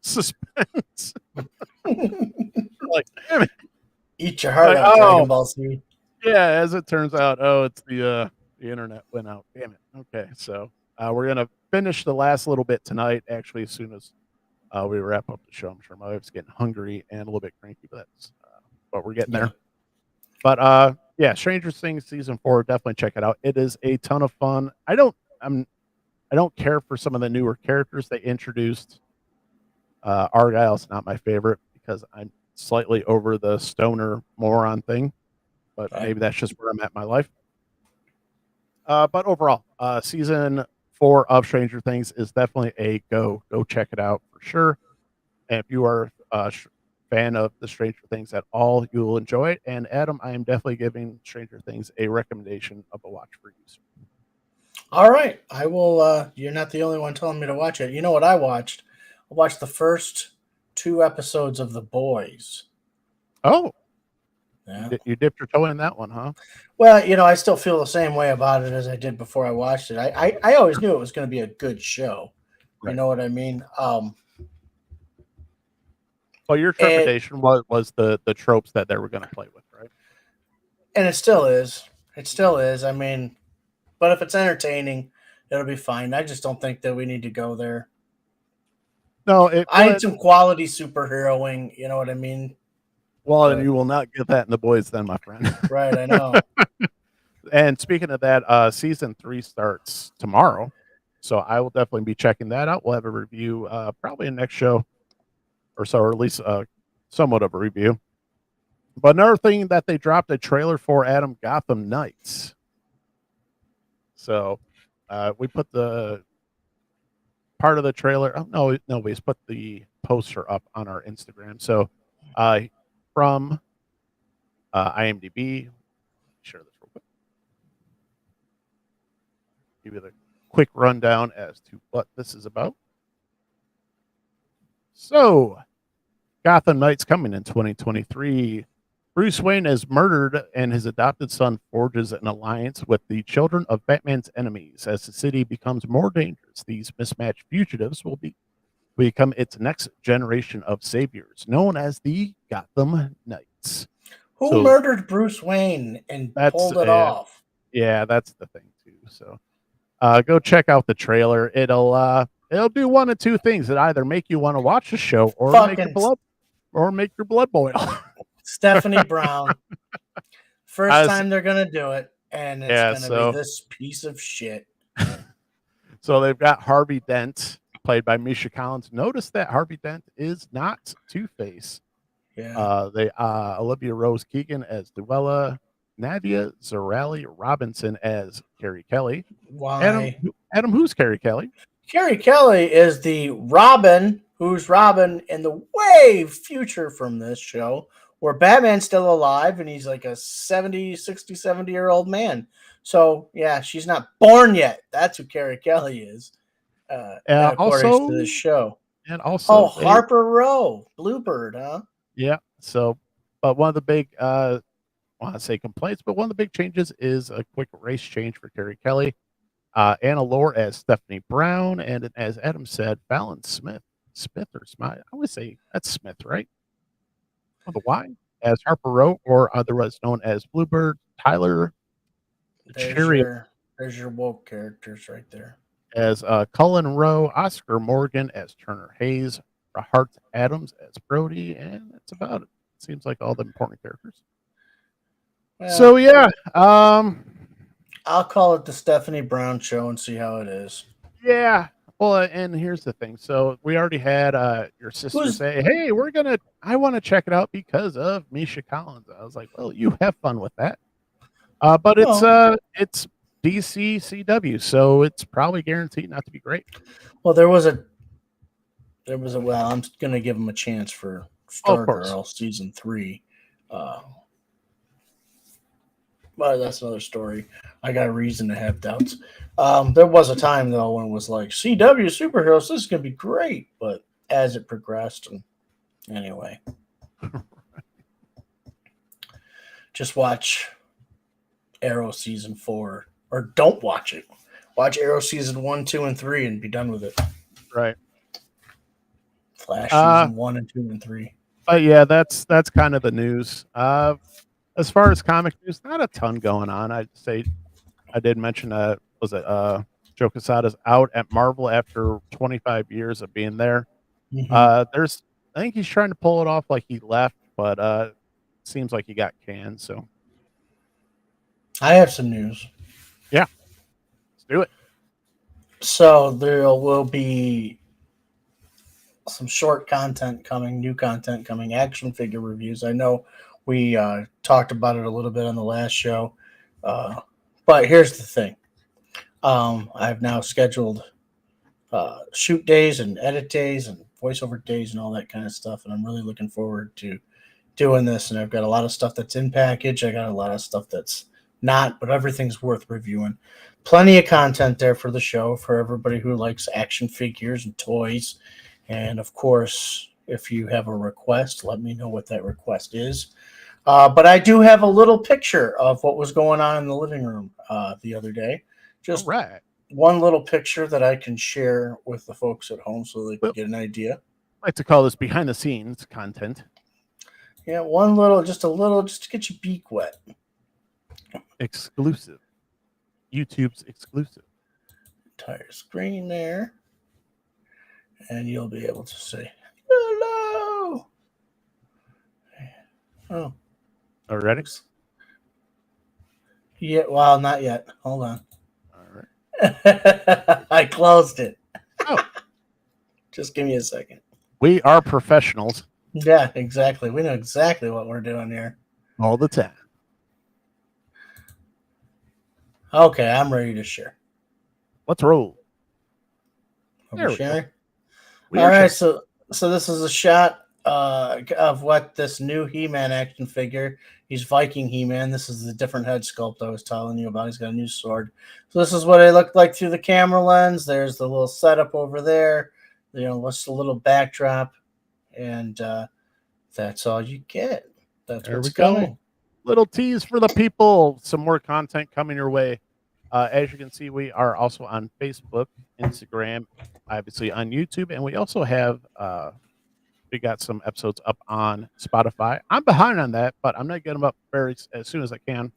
suspense. Like, damn it. Eat your heart Like, out, Dragon Ball Z. yeah. As it turns out, it's the internet went out. Damn it. Okay, so we're gonna finish the last little bit tonight. Actually, as soon as we wrap up the show, I'm sure my wife's getting hungry and a little bit cranky, but that's but we're getting there. But yeah, Stranger Things season 4, definitely check it out. It is a ton of fun. I don't care for some of the newer characters they introduced. Argyle's not my favorite because I'm slightly over the stoner moron thing, but maybe that's just where I'm at in my life. But overall, season 4 of Stranger Things is definitely a go. Go check it out for sure. And if you are a fan of the Stranger Things at all, you will enjoy it. And Adam, I am definitely giving Stranger Things a recommendation of a watch for you. All right, I will. You're not the only one telling me to watch it. You know what I watched? I watched the first 2 episodes of The Boys. Oh, yeah. You dipped your toe in that one, huh? Well, I still feel the same way about it as I did before I watched it. I always knew it was going to be a good show. Right. You know what I mean? Well, your trepidation was the tropes that they were going to play with, right? And it still is. It still is. I mean, but if it's entertaining, it'll be fine. I just don't think that we need to go there. No, I need some quality superheroing. You know what I mean? Well, and you will not get that in The Boys then, my friend. Right, I know. And speaking of that, season 3 starts tomorrow. So I will definitely be checking that out. We'll have a review probably in next show or so, or at least somewhat of a review. But another thing that they dropped a trailer for, Adam, Gotham Knights. So we put the part of the trailer. Oh, no, we just put the poster up on our Instagram. So from IMDb, share this real quick. Give you the quick rundown as to what this is about. So, Gotham Knights coming in 2023. Bruce Wayne is murdered and his adopted son forges an alliance with the children of Batman's enemies. As the city becomes more dangerous, these mismatched fugitives will become its next generation of saviors, known as the Gotham Knights. Who murdered Bruce Wayne and pulled it off? Yeah, that's the thing too. So go check out the trailer. It'll do one of two things. It either make you want to watch the show or make your blood boil. Stephanie Brown. First time they're gonna do it, and it's gonna be this piece of shit. So they've got Harvey Dent, played by Misha Collins. Notice that Harvey Dent is not Two-Face. Yeah. They Olivia Rose Keegan as Duella, Nadia Zarali Robinson as Carrie Kelly. Why? Adam, who's Carrie Kelly? Carrie Kelly is the Robin, who's Robin in the way future from this show, where Batman's still alive and he's like a 70-year-old man. So, yeah, she's not born yet. That's who Carrie Kelly is, according to this show. And also, Harper Row, Bluebird, huh? Yeah. So, but one of the big, I want to say complaints, but one of the big changes is a quick race change for Carrie Kelly. Anna Lore as Stephanie Brown, and as Adam said, Fallon Smith or Smith. I would say that's Smith, right? Oh, the Y. as Harper Row, or otherwise known as Bluebird, Tyler There's Cherry your woke characters right there. as Cullen Rowe, Oscar Morgan as Turner Hayes, Hart Adams as Brody, and that's about it. Seems like all the important characters. Well, So yeah, I'll call it the Stephanie Brown show and see how it is. yeah. Well, and here's the thing. So we already had your sister Who's- say, "Hey, I want to check it out because of Misha Collins." I was like, "Well, you have fun with that." But it's DC CW, so it's probably guaranteed not to be great. Well, there was a well, I'm gonna give him a chance for Stargirl season 3. But that's another story. I got a reason to have doubts. There was a time though when it was like CW superheroes, this is gonna be great, but as it progressed, and anyway, just watch Arrow season 4, or don't watch it. Watch Arrow season 1, 2, and 3, and be done with it. Right. Flash season 1 and 2 and 3. But yeah, that's kind of the news. As far as comic news, not a ton going on. I'd say I did mention was it Joe Quesada's out at Marvel after 25 years of being there. Mhm. I think he's trying to pull it off like he left, but seems like he got canned. So I have some news. yeah, let's do it. So there will be some short content coming, new content coming, action figure reviews. I know we talked about it a little bit on the last show, but here's the thing. I've now scheduled shoot days and edit days and voiceover days and all that kind of stuff, and I'm really looking forward to doing this. And I've got a lot of stuff that's in package. I got a lot of stuff that's not, but everything's worth reviewing. Plenty of content there for the show for everybody who likes action figures and toys. And of course, if you have a request, let me know what that request is. But I do have a little picture of what was going on in the living room the other day. Just right. One little picture that I can share with the folks at home so they can get an idea. I like to call this behind the scenes content. Yeah, just to get your beak wet. Exclusive. YouTube's exclusive. Entire screen there. And you'll be able to say, hello. Oh. Are you ready? Yeah, well, not yet. Hold on. All right. I closed it. Oh. Just give me a second. We are professionals. Yeah, exactly. We know exactly what we're doing here. All the time. Okay, I'm ready to share. Let's roll. Are we sharing? We All are right, sharing. so this is a shot of what this new He-Man action figure. He's Viking He-Man. This is the different head sculpt I was telling you about. He's got a new sword. So this is what it looked like through the camera lens. There's the little setup over there. What's the little backdrop, and that's all you get. That's There what's we go. coming. Little tease for the people. Some more content coming your way. As you can see, we are also on Facebook, Instagram, obviously on YouTube, and we also have we got some episodes up on Spotify. I'm behind on that, but I'm not getting them up as soon as I can.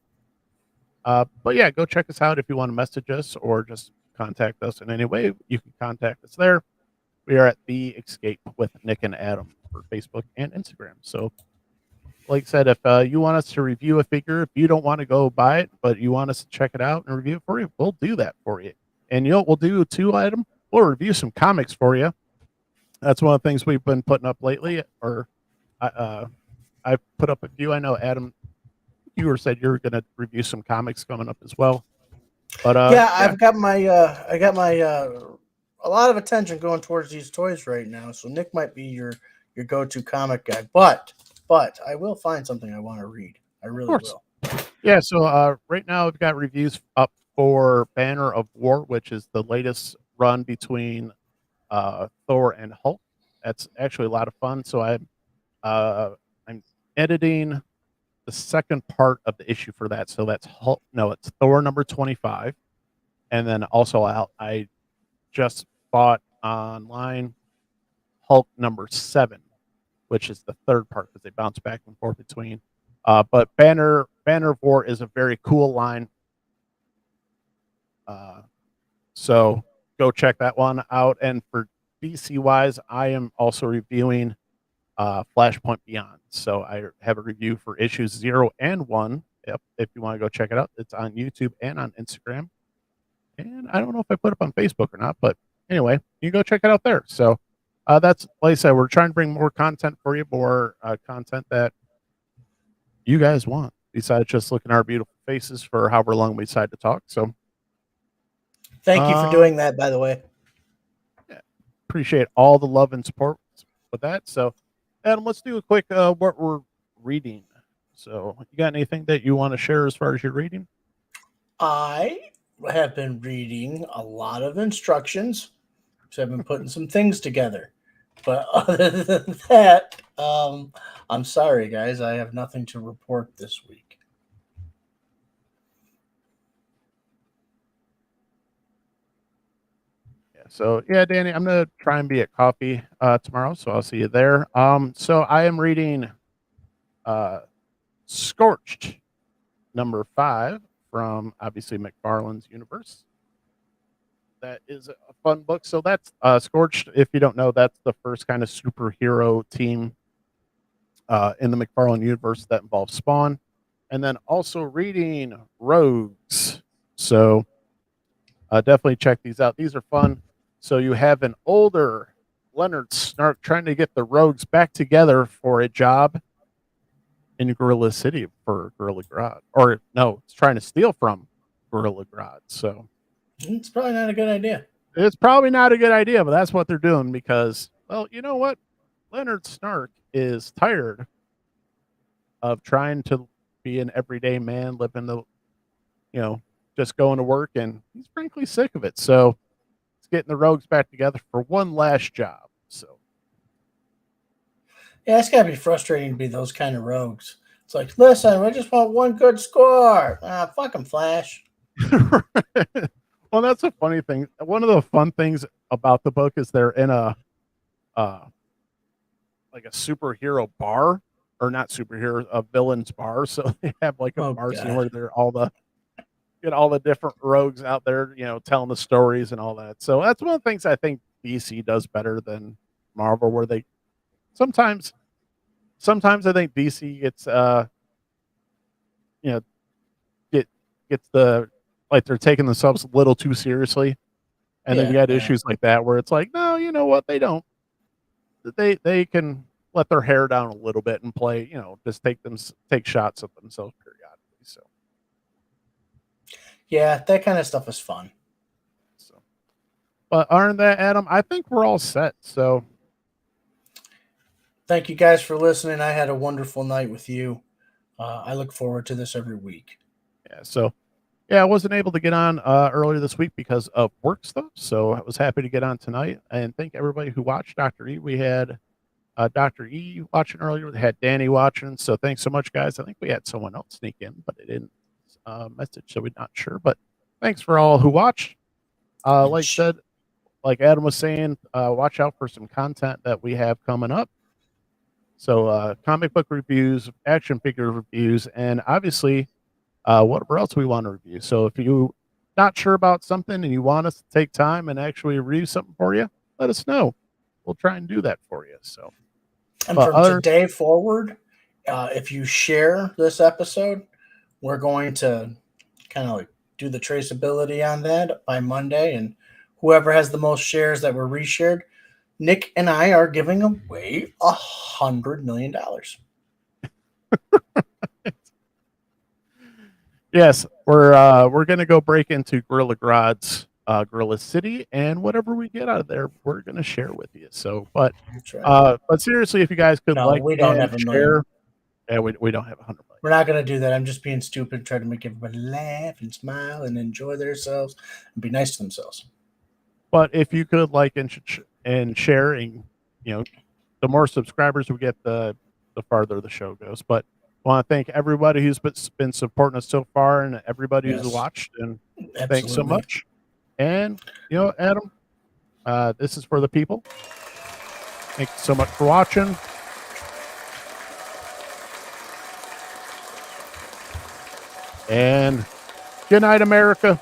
But yeah, go check us out if you want to message us or just contact us in any way. You can contact us there. We are at The Escape with Nick and Adam for Facebook and Instagram. So, like I said, if you want us to review a figure, if you don't want to go buy it, but you want us to check it out and review it for you, we'll do that for you. And we'll do 2 items. We'll review some comics for you. That's one of the things we've been putting up lately. Or I put up a few. I know Adam, you said you're going to review some comics coming up as well. But yeah, I've got my a lot of attention going towards these toys right now. So Nick might be your go-to comic guy, but I will find something I want to read. I really will. Yeah. So right now we've got reviews up for Banner of War, which is the latest run between Thor and Hulk. That's actually a lot of fun. So I'm editing the second part of the issue for that. So that's Hulk. No, it's Thor number 25, and then also I just bought online Hulk number 7. which is the third part because they bounce back and forth between. But Banner of War is a very cool line. So go check that one out. And for DC wise, I am also reviewing Flashpoint Beyond. So I have a review for issues 0 and 1. Yep, if you want to go check it out, it's on YouTube and on Instagram. And I don't know if I put it up on Facebook or not, but anyway, you can go check it out there. So that's, like I said, we're trying to bring more content for you, more content that you guys want, besides just looking at our beautiful faces for however long we decide to talk. So thank you for doing that, by the way. Yeah, appreciate all the love and support with that. So, Adam, let's do a quick what we're reading. So, you got anything that you want to share as far as your reading? I have been reading a lot of instructions, so I've been putting some things together. But other than that, I'm sorry, guys. I have nothing to report this week. So yeah, Danny, I'm gonna try and be at coffee tomorrow, so I'll see you there. So I am reading Scorched number 5 from obviously McFarlane's universe. That is a fun book. So that's Scorched. If you don't know, that's the first kind of superhero team in the McFarlane universe that involves Spawn, and then also reading Rogues. So definitely check these out. These are fun. So you have an older Leonard Snark trying to get the Rogues back together for a job in Gorilla City for Gorilla Grodd. Or no, it's trying to steal from Gorilla Grodd. So it's probably not a good idea. It's probably not a good idea, but that's what they're doing because, well, you know what? Leonard Snark is tired of trying to be an everyday man, living the, just going to work, and he's frankly sick of it. So he's getting the Rogues back together for one last job. So yeah, it's gotta be frustrating to be those kind of rogues. It's like, listen, I just want one good score. Fuck him, Flash. Well, that's a funny thing. One of the fun things about the book is they're in a like a superhero bar, or not superhero, a villain's bar. So they have like a bar scene where they're all the different rogues out there, telling the stories and all that. So that's one of the things I think DC does better than Marvel, where they sometimes I think DC gets gets the, like, they're taking themselves a little too seriously, and then you got issues like that where it's like, no, you know what, they don't. They can let their hair down a little bit and play, just take shots at themselves periodically. So yeah, that kind of stuff is fun. So, but other than that, Adam, I think we're all set. So thank you guys for listening. I had a wonderful night with you. I look forward to this every week. Yeah. So yeah, I wasn't able to get on earlier this week because of work stuff. So I was happy to get on tonight, and thank everybody who watched Dr. E. We had Dr. E watching earlier. We had Danny watching. So thanks so much, guys. I think we had someone else sneak in, but it didn't message, so we're not sure. But thanks for all who watched. Like I said, like Adam was saying, watch out for some content that we have coming up. So comic book reviews, action figure reviews, and obviously whatever else we want to review. So if you're not sure about something and you want us to take time and actually review something for you, let us know. We'll try and do that for you. So, and from today forward, if you share this episode, we're going to kind of like do the traceability on that by Monday, and whoever has the most shares that were reshared, Nick and I are giving away $100 million. Yes, we're gonna go break into Gorilla Grodd's Gorilla City, and whatever we get out of there, we're gonna share with you. So, but seriously, if you guys could we don't have share, yeah, we don't have 100 million. We're not gonna do that. I'm just being stupid, trying to make everybody laugh and smile and enjoy themselves and be nice to themselves. But if you could and share, and the more subscribers we get, the farther the show goes. But I want to thank everybody who's been supporting us so far, and everybody who's watched, and thanks so much. And Adam, this is for the people. Thanks so much for watching. And good night, America.